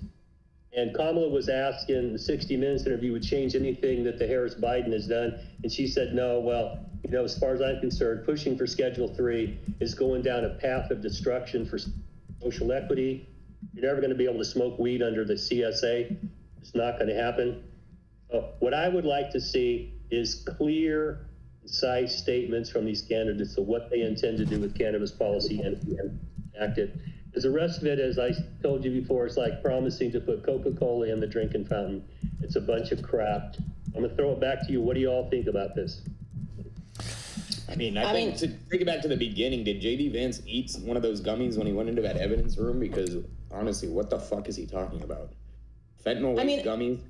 And Kamala was asked in the 60 Minutes interview would change anything that the Harris-Biden has done. And she said, no, well, as far as I'm concerned, pushing for Schedule III is going down a path of destruction for social equity. You're never going to be able to smoke weed under the CSA. It's not going to happen. What I would like to see is clear, concise statements from these candidates of what they intend to do with cannabis policy and enact it. Because the rest of it, as I told you before, is like promising to put Coca-Cola in the drinking fountain. It's a bunch of crap. I'm going to throw it back to you. What do you all think about this? I think to take it back to the beginning, did J.D. Vance eat one of those gummies when he went into that evidence room? Because honestly, what the fuck is he talking about? Fentanyl gummies?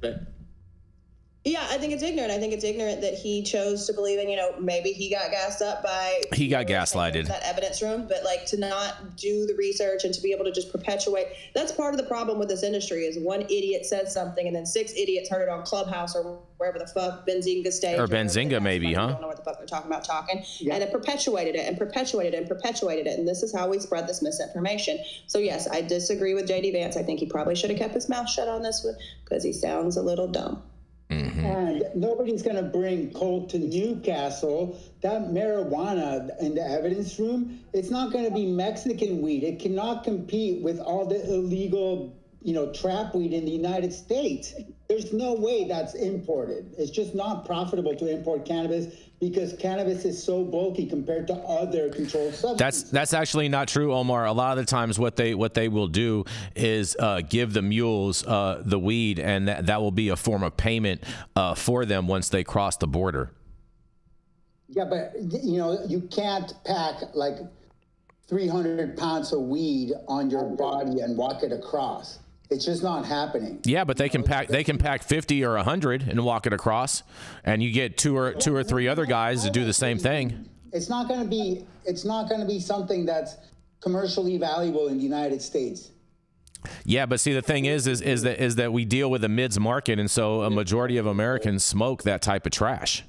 Yeah, I think it's ignorant. I think it's ignorant that he chose to believe in, maybe he got gassed up by... He got gaslighted. ...that evidence room, but to not do the research and to be able to just perpetuate... That's part of the problem with this industry is one idiot says something and then 6 idiots heard it on Clubhouse or wherever the fuck, Benzinga stage. Or Benzinga maybe, huh? I don't know what the fuck they're talking about Yeah. And it perpetuated it and perpetuated it and perpetuated it. And this is how we spread this misinformation. So yes, I disagree with J.D. Vance. I think he probably should have kept his mouth shut on this one because he sounds a little dumb. Mm-hmm. And nobody's going to bring coke to Newcastle. That marijuana in the evidence room, it's not going to be Mexican weed. It cannot compete with all the illegal, trap weed in the United States. There's no way that's imported. It's just not profitable to import cannabis because cannabis is so bulky compared to other controlled substances. That's actually not true, Omar. A lot of the times what they will do is give the mules the weed, and that will be a form of payment for them once they cross the border. Yeah, but you can't pack like 300 pounds of weed on your body and walk it across. It's just not happening. Yeah, but they can pack 50 or 100 and walk it across, and you get two or three other guys to do the same thing. It's not going to be something that's commercially valuable in the United States. Yeah, but see, the thing is that we deal with a mids market, and so a majority of Americans smoke that type of trash.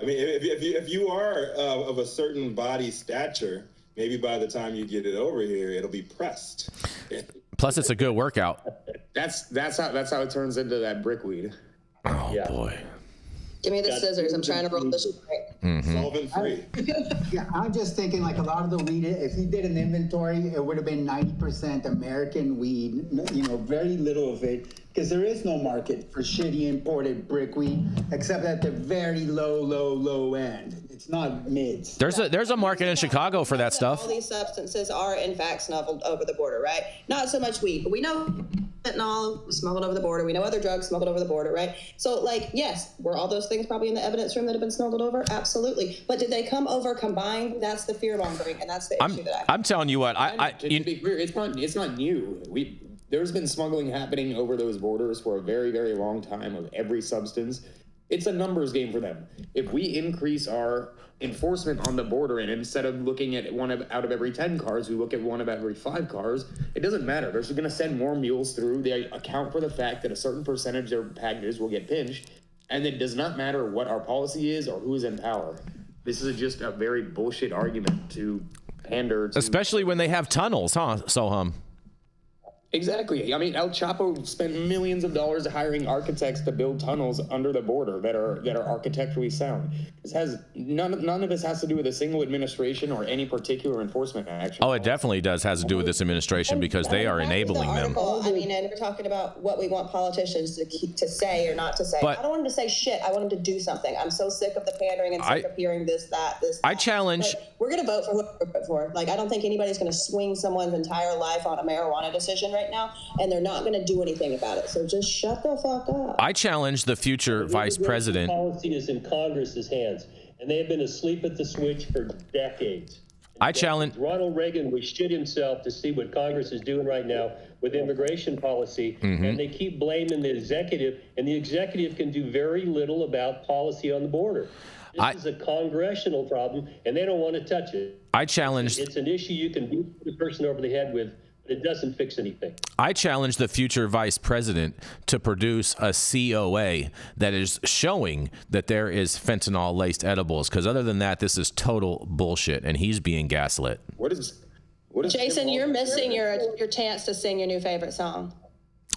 I mean, if you are of a certain body stature, maybe by the time you get it over here, it'll be pressed. Plus, it's a good workout. That's how it turns into that brickweed. Oh, yeah. Boy. Give me the scissors. I'm trying to roll this right. Solvent free. Yeah, I'm just thinking like a lot of the weed, if he did an inventory, it would have been 90% American weed, very little of it, because there is no market for shitty imported brick weed, except at the very low end. It's not mids. There's a market in Chicago for that stuff. All these substances are in fact smuggled over the border, right? Not so much weed, but we know fentanyl smuggled over the border. We know other drugs smuggled over the border, right? So, like, yes, were all those things probably in the evidence room that have been smuggled over? Absolutely. But did they come over combined? That's the fear mongering, and that's the issue that I'm telling you what, To be clear, it's not new. There's been smuggling happening over those borders for a very, very long time of every substance. It's a numbers game for them. If we increase our enforcement on the border, and instead of looking at out of every 10 cars, we look at one of every 5 cars, it doesn't matter. They're just going to send more mules through. They account for the fact that a certain percentage of their packages will get pinched, and it does not matter what our policy is or who is in power. This is just a very bullshit argument to pander to. Especially when they have tunnels, huh, Sohum? Exactly. I mean, El Chapo spent millions of dollars hiring architects to build tunnels under the border that are architecturally sound. This has none of this has to do with a single administration or any particular enforcement action. Oh, it definitely has to do with this administration because they are enabling them. I mean, and we're talking about what we want politicians to say or not to say. But I don't want them to say shit. I want them to do something. I'm so sick of the pandering and sick of hearing this. I challenge. We're going to vote for who we're voting for. Like, I don't think anybody's going to swing someone's entire life on a marijuana decision right now, and they're not going to do anything about it. So just shut the fuck up. I challenge the future vice president. Policy is in Congress's hands, and they have been asleep at the switch for decades. I challenge. Ronald Reagan would shit himself to see what Congress is doing right now with immigration policy, and they keep blaming the executive, and the executive can do very little about policy on the border. This is a congressional problem, and they don't want to touch it. I challenge. It's an issue you can beat the person over the head with, but it doesn't fix anything. I challenge the future vice president to produce a COA that is showing that there is fentanyl-laced edibles, because other than that, this is total bullshit, and he's being gaslit. What is Jason, you're missing your chance to sing your new favorite song.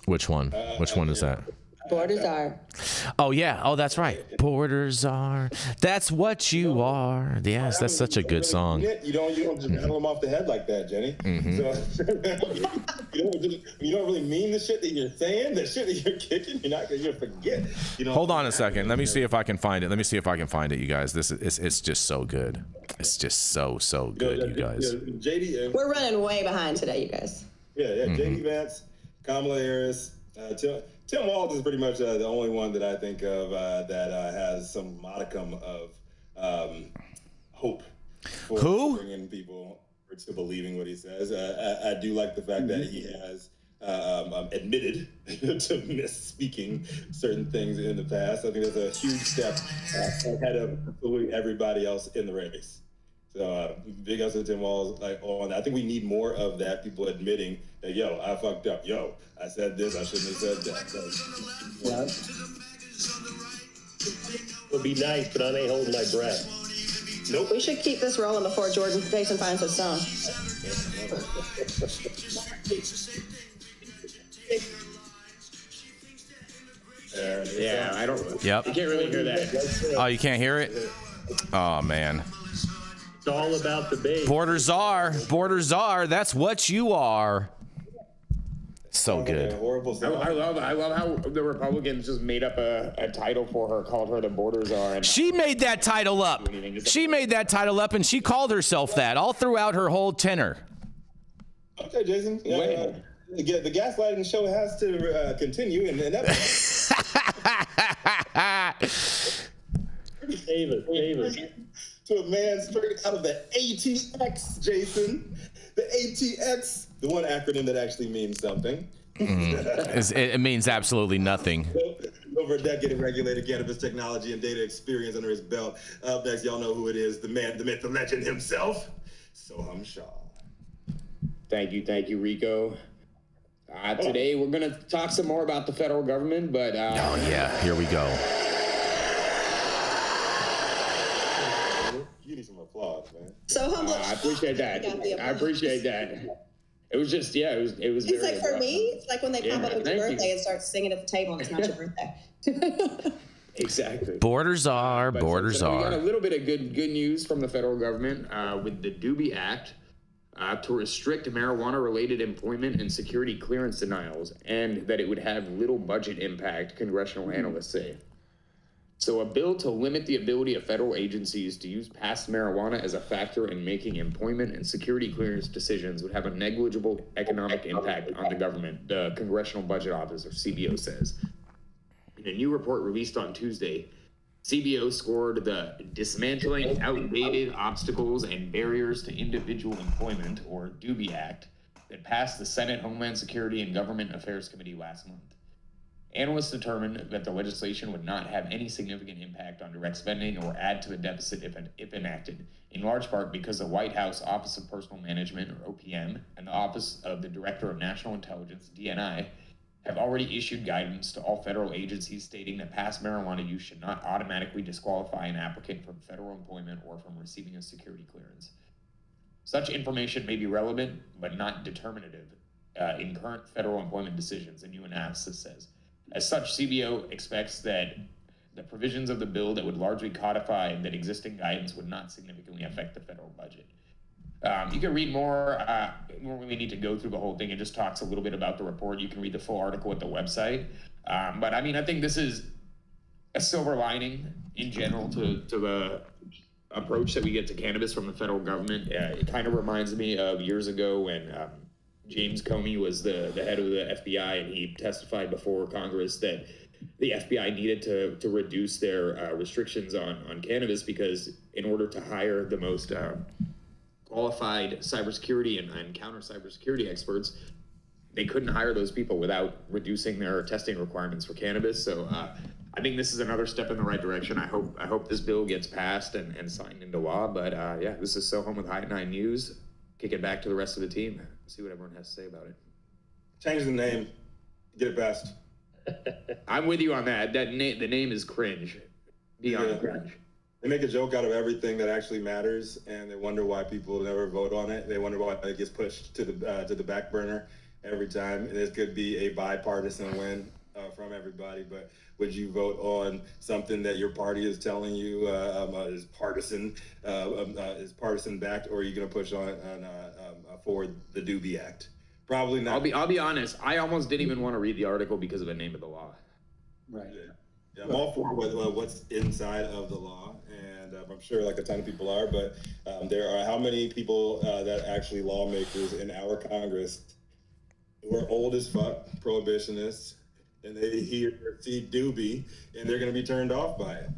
Which one? Which one is that? Borders are. Oh, yeah. Oh, that's right. Borders are. That's what you are. Yes, that's such a good song. You don't just rattle them off the head like that, Jenny. So you don't really mean the shit that you're saying, the shit that you're kicking. You're not gonna forget. Hold on a second. Let me see if I can find it. You guys. It's just so good. It's just so good, you guys. JD. We're running way behind today, you guys. Yeah. JD Vance, Kamala Harris, Tim Walz is pretty much the only one that I think of that has some modicum of hope for bringing people to believing what he says. I do like the fact that he has admitted to misspeaking certain things in the past. I think that's a huge step ahead of absolutely everybody else in the race. So big ups to Tim Walz on that. I think we need more of that, people admitting that, yo, I fucked up. Yo, I said this, I shouldn't have said that. It would be nice, but I ain't holding my breath. Nope. We should keep this rolling before Jason finds his song. Yeah, I don't. Yep. You can't really hear that. Oh, you can't hear it? Oh, man. It's all about the base. Borders are. That's what you are. So good. I love how the Republicans just made up a title for her, called her the Borders Are. And She made that title up. And she called herself that all throughout her whole tenure. Okay, Jason. The gaslighting show has to continue, and that. David. To a man straight out of the ATX, Jason. The ATX, the one acronym that actually means something. It means absolutely nothing. Over a decade of regulated cannabis technology and data experience under his belt. Up next, y'all know who it is, the man, the myth, the legend himself, Sohum Shah. Thank you, Rico. Today we're going to talk some more about the federal government, but... oh, yeah, here we go. You need some applause, man. So humble. I appreciate that. It was just, it was It's very like, for abrupt. me, it's like when they pop up with your thank you. birthday and start singing at the table and it's not your birthday. Exactly. Borders are, But borders so we got a are. little bit of good news from the federal government with the Doobie Act to restrict marijuana-related employment and security clearance denials, and that it would have little budget impact, congressional analysts say. So a bill to limit the ability of federal agencies to use past marijuana as a factor in making employment and security clearance decisions would have a negligible economic impact on the government, the Congressional Budget Office, or CBO, says. In a new report released on Tuesday, CBO scored the Dismantling Outdated Obstacles and Barriers to Individual Employment, or Doobie Act, that passed the Senate Homeland Security and Government Affairs Committee last month. Analysts determined that the legislation would not have any significant impact on direct spending or add to the deficit if enacted, in large part because the White House Office of Personal Management, or OPM, and the Office of the Director of National Intelligence, DNI, have already issued guidance to all federal agencies stating that past marijuana use should not automatically disqualify an applicant from federal employment or from receiving a security clearance. Such information may be relevant, but not determinative in current federal employment decisions, a new analysis says. As such, CBO expects that the provisions of the bill that would largely codify that existing guidance would not significantly affect the federal budget. You can read more. You don't really need to go through the whole thing. It just talks a little bit about the report. You can read the full article at the website. But I mean, I think this is a silver lining in general to the approach that we get to cannabis from the federal government. It kind of reminds me of years ago when James Comey was the head of the FBI, and he testified before Congress that the FBI needed to reduce their restrictions on cannabis because in order to hire the most qualified cybersecurity and counter cybersecurity experts, they couldn't hire those people without reducing their testing requirements for cannabis. So I think this is another step in the right direction. I hope this bill gets passed and signed into law. But yeah, this is Sohum with High 9 News. Kick it back to the rest of the team. See what everyone has to say about it. Change the name. Get it passed. I'm with you on that. The name is cringe. Beyond cringe. They make a joke out of everything that actually matters, and they wonder why people never vote on it. They wonder why it gets pushed to the back burner every time. And it could be a bipartisan win from everybody, but would you vote on something that your party is telling you is partisan backed, or are you going to push on for the Doobie Act? Probably not. I'll be honest. I almost didn't even want to read the article because of the name of the law. Right. Yeah, I'm all for what's inside of the law, and I'm sure like a ton of people are, but there are how many people that actually lawmakers in our Congress who are old as fuck, prohibitionists, and they see Doobie, and they're going to be turned off by it.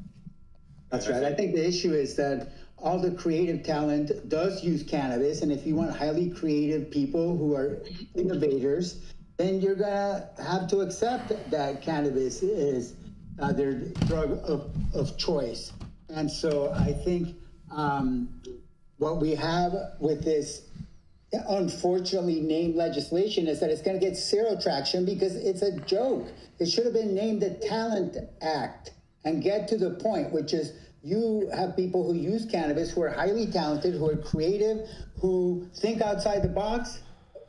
That's right. I think the issue is that all the creative talent does use cannabis, and if you want highly creative people who are innovators, then you're gonna have to accept that cannabis is their drug of choice. And so I think what we have with this unfortunately named legislation is that it's going to get zero traction because it's a joke. It should have been named the Talent Act and get to the point, which is you have people who use cannabis who are highly talented, who are creative, who think outside the box,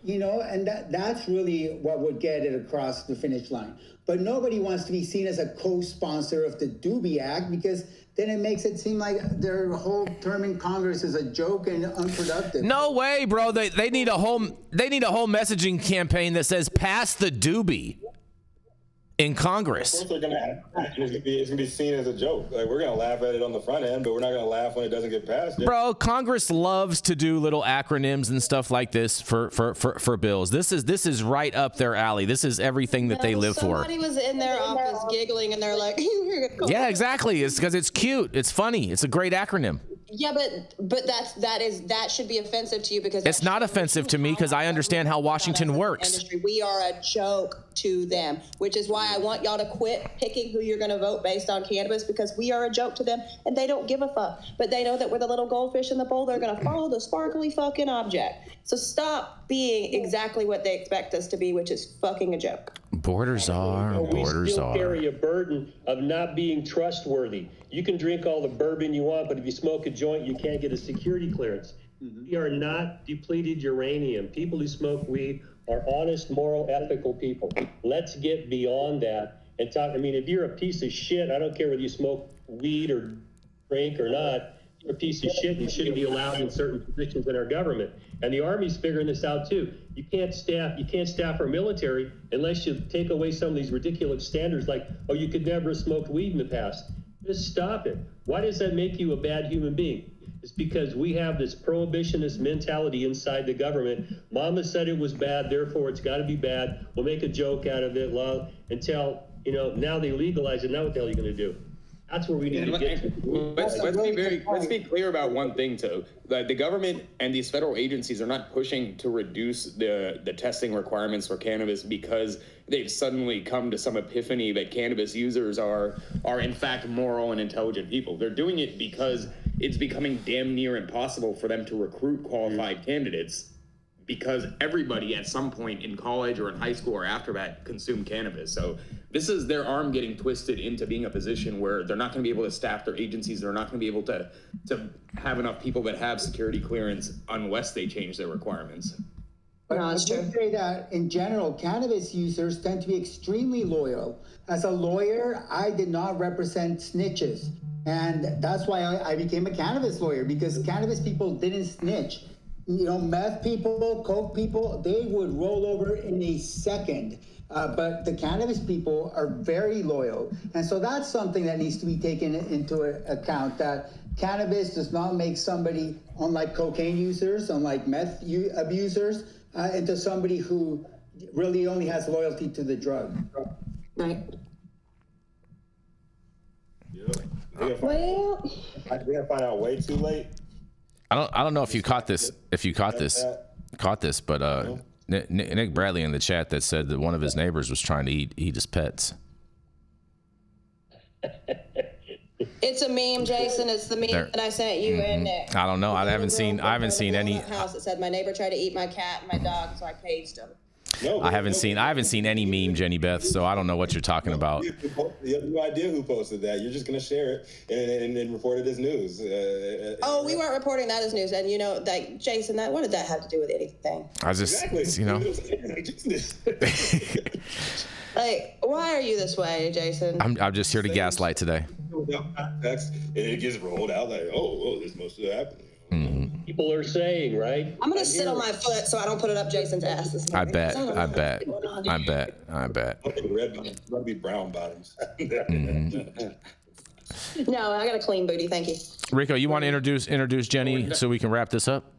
you know, and that's really what would get it across the finish line. But nobody wants to be seen as a co-sponsor of the Doobie Act because then it makes it seem like their whole term in Congress is a joke and unproductive. No way, bro. They need a whole messaging campaign that says pass the Doobie in Congress. Of course they're gonna it's gonna be seen as a joke. Like, we're gonna laugh at it on the front end, but we're not gonna laugh when it doesn't get passed. Bro, Congress loves to do little acronyms and stuff like this for bills. This is right up their alley. This is everything that they live for. Somebody was in their office giggling, and they're like, yeah, exactly. It's because it's cute. It's funny. It's a great acronym. Yeah, but that should be offensive to you because it's not offensive to me because I understand how Washington works. Industry. We are a joke to them, which is why I want y'all to quit picking who you're going to vote based on cannabis, because we are a joke to them and they don't give a fuck. But they know that we're the little goldfish in the bowl. They're going to follow the sparkly fucking object. So stop being exactly what they expect us to be, which is fucking a joke. Borders are. We still carry a burden of not being trustworthy. You can drink all the bourbon you want, but if you smoke a joint, you can't get a security clearance. Mm-hmm. We are not depleted uranium. People who smoke weed are honest, moral, ethical people. Let's get beyond that and talk. I mean, if you're a piece of shit, I don't care whether you smoke weed or drink or not, you're a piece of shit. You shouldn't be allowed in certain positions in our government. And the Army's figuring this out too. You can't staff our military unless you take away some of these ridiculous standards like, oh, you could never have smoked weed in the past. Just stop it. Why does that make you a bad human being? It's because we have this prohibitionist mentality inside the government. Mama said it was bad, therefore it's got to be bad. We'll make a joke out of it until, now they legalize it. Now what the hell are you going to do? That's where we need to get to. Let's be clear about one thing too. The government and these federal agencies are not pushing to reduce the testing requirements for cannabis because they've suddenly come to some epiphany that cannabis users are in fact moral and intelligent people. They're doing it because it's becoming damn near impossible for them to recruit qualified candidates because everybody at some point in college or in high school or after that consumed cannabis. So this is their arm getting twisted into being a position where they're not going to be able to staff their agencies. They're not going to be able to have enough people that have security clearance unless they change their requirements. But I would say that in general, cannabis users tend to be extremely loyal. As a lawyer, I did not represent snitches. And that's why I became a cannabis lawyer, because cannabis people didn't snitch. Meth people, coke people, they would roll over in a second. But the cannabis people are very loyal. And so that's something that needs to be taken into account, that cannabis does not make somebody, unlike cocaine users, unlike meth abusers, into somebody who really only has loyalty to the drug. Right. Yep. Well, we gotta find out way too late. I don't know if you caught this. But Nick Bradley in the chat that said that one of his neighbors was trying to eat his pets. It's a meme, Jason. It's the meme that I sent you and Nick. I don't know. I haven't seen any. House that said my neighbor tried to eat my cat and my dog, so I caged him. No, I haven't seen any meme, Jenny Beth. So I don't know what you're talking about. You have no idea who posted that. You're just gonna share it and report it as news. We weren't reporting that as news, and like Jason, what did that have to do with anything? I just, Like, why are you this way, Jason? I'm just here to gaslight today. And it gets rolled out like, oh, this must have happened. Mm-hmm. People are saying, right? I'm gonna sit on my foot so I don't put it up Jason's ass this morning. I bet. Red be brown bottoms. No, I got a clean booty, thank you. Rico, you want to introduce Jenny so we can wrap this up?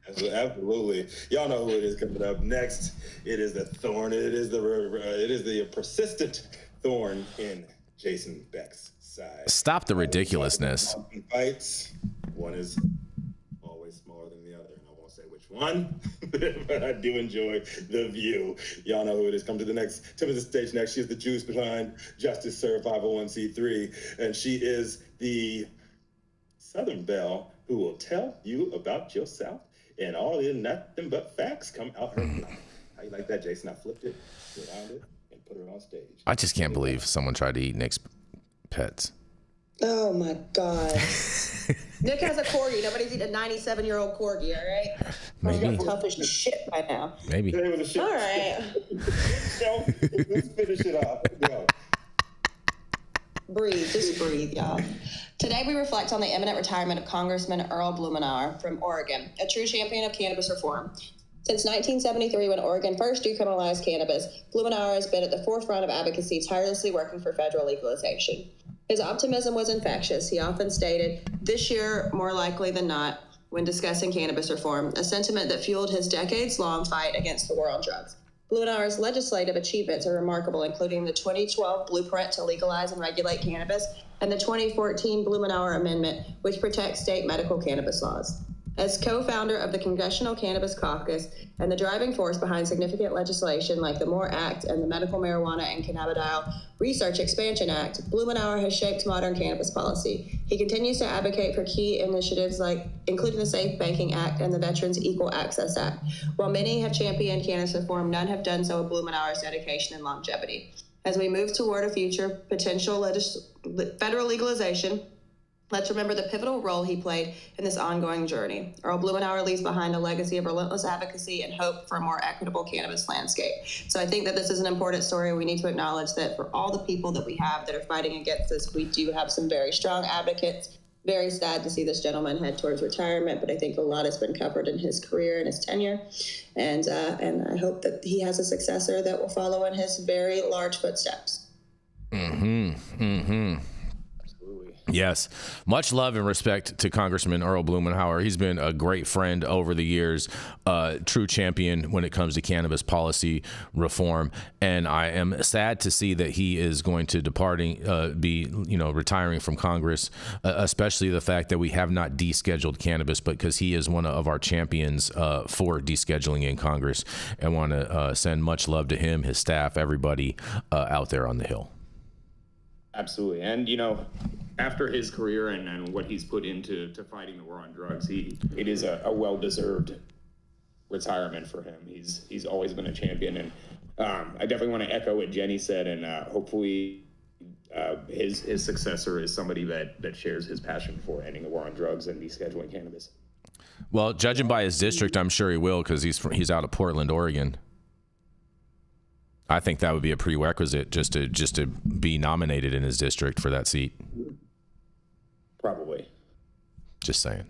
Absolutely. Y'all know who it is coming up next. It is the thorn. It is the persistent thorn in Jason Beck's side. Stop the ridiculousness. Fights. One is always smaller than the other, and I won't say which one, but I do enjoy the view. Y'all know who it is. Come to the stage next. She is the juice behind Justice Serve 501c3, and she is the Southern Belle who will tell you about your South, and all in nothing but facts come out her mouth. How you like that, Jason? I flipped it, around it, and put her on stage. I just can't believe someone tried to eat Nick's pets. Oh my God. Nick has a corgi. Nobody's eating a 97-year-old corgi, all right? Maybe. Tough as shit by now. Maybe. All right. Let's finish it off. Go. Breathe. Just breathe, y'all. Today we reflect on the imminent retirement of Congressman Earl Blumenauer from Oregon, a true champion of cannabis reform. Since 1973, when Oregon first decriminalized cannabis, Blumenauer has been at the forefront of advocacy, tirelessly working for federal legalization. His optimism was infectious. He often stated, "This year, more likely than not," when discussing cannabis reform, a sentiment that fueled his decades-long fight against the war on drugs. Blumenauer's legislative achievements are remarkable, including the 2012 blueprint to legalize and regulate cannabis and the 2014 Blumenauer Amendment, which protects state medical cannabis laws. As co-founder of the Congressional Cannabis Caucus and the driving force behind significant legislation like the MORE Act and the Medical Marijuana and Cannabidiol Research Expansion Act, Blumenauer has shaped modern cannabis policy. He continues to advocate for key initiatives including the Safe Banking Act and the Veterans Equal Access Act. While many have championed cannabis reform, none have done so with Blumenauer's dedication and longevity. As we move toward a future potential federal legalization Let's remember the pivotal role he played in this ongoing journey. Earl Blumenauer leaves behind a legacy of relentless advocacy and hope for a more equitable cannabis landscape. So I think that this is an important story. We need to acknowledge that for all the people that we have that are fighting against this, we do have some very strong advocates. Very sad to see this gentleman head towards retirement, but I think a lot has been covered in his career and his tenure. And I hope that he has a successor that will follow in his very large footsteps. Yes. Much love and respect to Congressman Earl Blumenauer. He's been a great friend over the years, true champion when it comes to cannabis policy reform. And I am sad to see that he is going to retiring from Congress, especially the fact that we have not descheduled cannabis, but because he is one of our champions for descheduling in Congress. And want to send much love to him, his staff, everybody out there on the Hill. Absolutely. And, after his career and what he's put into fighting the war on drugs, it is a well-deserved retirement for him. He's always been a champion. And I definitely want to echo what Jenny said, and hopefully his successor is somebody that shares his passion for ending the war on drugs and descheduling cannabis. Well, judging by his district, I'm sure he will, because he's out of Portland, Oregon. I think that would be a prerequisite just to be nominated in his district for that seat. Probably. Just saying.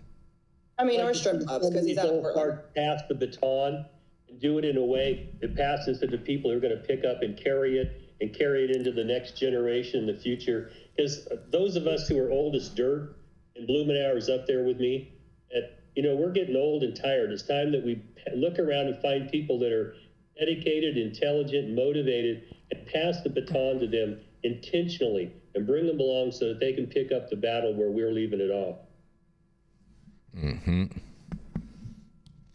I mean, or strip clubs, because he's out of Portland. Pass the baton and do it in a way that passes to the people who are going to pick up and carry it into the next generation in the future. Because those of us who are old as dirt, and Blumenauer is up there with me, we're getting old and tired. It's time that we look around and find people that are dedicated, intelligent, motivated, and pass the baton to them intentionally and bring them along so that they can pick up the battle where we're leaving it off.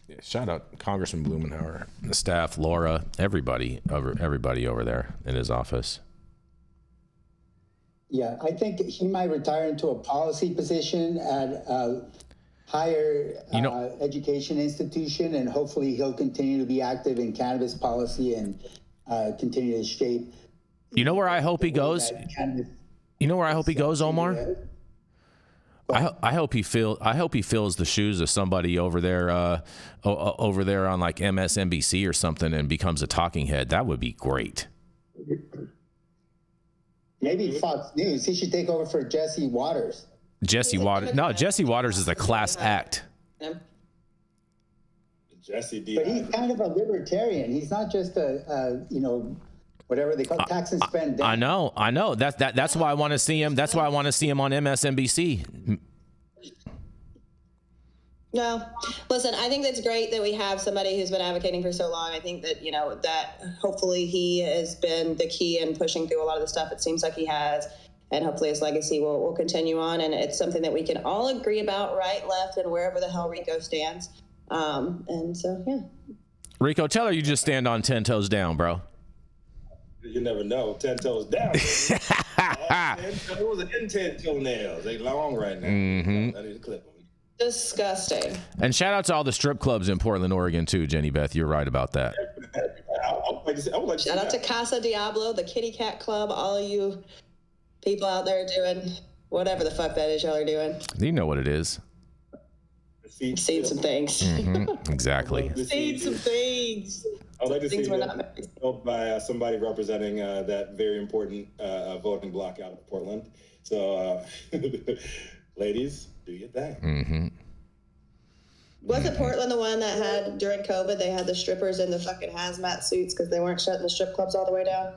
Yeah, shout out Congressman Blumenauer, the staff, Laura, everybody over there in his office. Yeah, I think he might retire into a policy position at a higher education institution, and hopefully he'll continue to be active in cannabis policy and continue to shape. You know where I hope he goes? You know where I hope he goes, Omar? I hope he fills the shoes of somebody over there on like MSNBC or something and becomes a talking head. That would be great. Maybe Fox News. He should take over for Jesse Waters. Jesse Waters. No, Jesse Waters is a class act. Jesse D. But he's kind of a libertarian. He's not just whatever they call tax and spend down. I know. That's why I want to see him. That's why I want to see him on MSNBC. No, listen, I think that's great that we have somebody who's been advocating for so long. I think that, that hopefully he has been the key in pushing through a lot of the stuff it seems like he has. And hopefully his legacy will continue on. And it's something that we can all agree about, right, left, and wherever the hell Rico stands. And so, yeah. Rico, tell her you just stand on 10 toes down, bro. You never know. 10 toes down. 10 toes and 10 toenails. They long right now. I need to clip them. Disgusting. And shout out to all the strip clubs in Portland, Oregon, too, Jenny Beth. You're right about that. Shout out to Casa Diablo, the Kitty Cat Club, all of you people out there doing whatever the fuck that is y'all are doing. You know what it is. Seen some things. Exactly. Seen some things. I'd like to see that by somebody representing that very important voting bloc out of Portland. So, ladies, do your thing. Wasn't Portland the one that had, during COVID, they had the strippers in the fucking hazmat suits because they weren't shutting the strip clubs all the way down?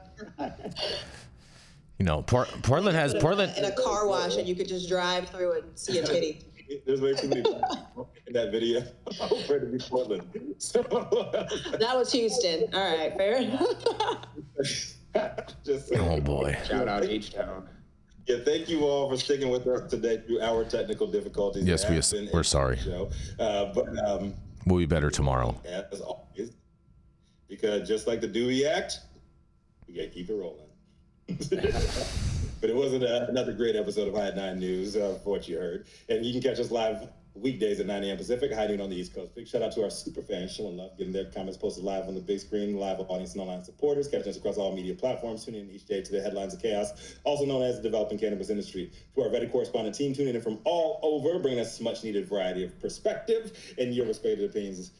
Portland has in a car wash, and you could just drive through and see a titty. There's way too many people in that video. I hope it to be Portland. So, that was Houston. All right, fair enough. Oh boy! Shout out H-Town. Yeah, thank you all for sticking with us today through our technical difficulties. Yes, we're sorry. But we'll be better tomorrow. As always, because just like the Dewey Act, we gotta keep it rolling. But it wasn't another great episode of I Had 9 News for what you heard. And you can catch us live weekdays at 9 a.m. Pacific, high noon on the East Coast. Big shout out to our super fans showing love, getting their comments posted live on the big screen, live audience and online supporters. Catch us across all media platforms. Tune in each day to the Headlines of Chaos, also known as the developing cannabis industry. To our vetted correspondent team, tuning in from all over, bringing us much needed variety of perspective and your respective opinions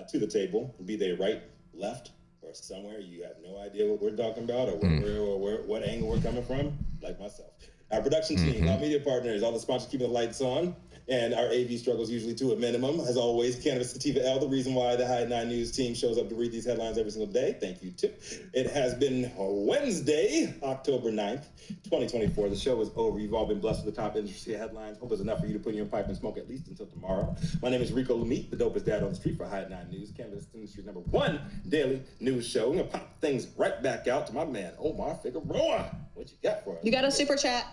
to the table, be they right, left, or somewhere you have no idea what we're talking about or what angle we're coming from, like myself. Our production team, our media partners, all the sponsors keeping the lights on, and our AV struggles usually to a minimum. As always, Cannabis Sativa L, the reason why the High 9 News team shows up to read these headlines every single day. Thank you, too. It has been Wednesday, October 9th, 2024. The show is over. You've all been blessed with the top industry headlines. Hope it's enough for you to put in your pipe and smoke at least until tomorrow. My name is Rico Lamitte, the dopest dad on the street for High 9 News, Cannabis industry #1 daily news show. I'm going to pop things right back out to my man, Omar Figueroa. What you got for us? You got a super chat.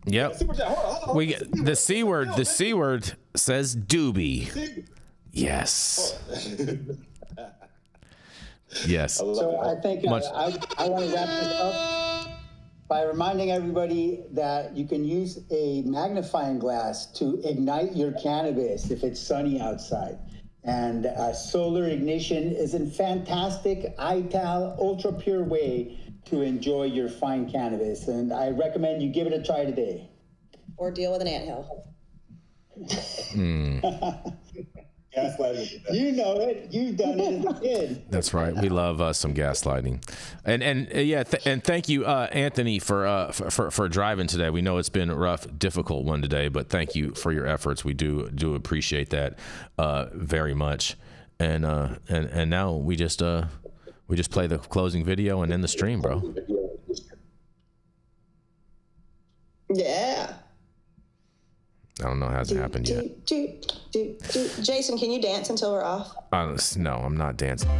Yep. Hold on. We get the C word. The C word says doobie. Yes. Yes. So I think I want to wrap this up by reminding everybody that you can use a magnifying glass to ignite your cannabis if it's sunny outside. And solar ignition is a fantastic ITAL ultra pure way to enjoy your fine cannabis. And I recommend you give it a try today. Or deal with an anthill. Gaslighting. You know it. You've done it as a kid. That's right. We love some gaslighting, and thank you, Anthony, for driving today. We know it's been a rough, difficult one today, but thank you for your efforts. We do appreciate that very much. And now we just play the closing video and end the stream, bro. Yeah. I don't know how it hasn't happened yet. Jason, can you dance until we're off? No, I'm not dancing.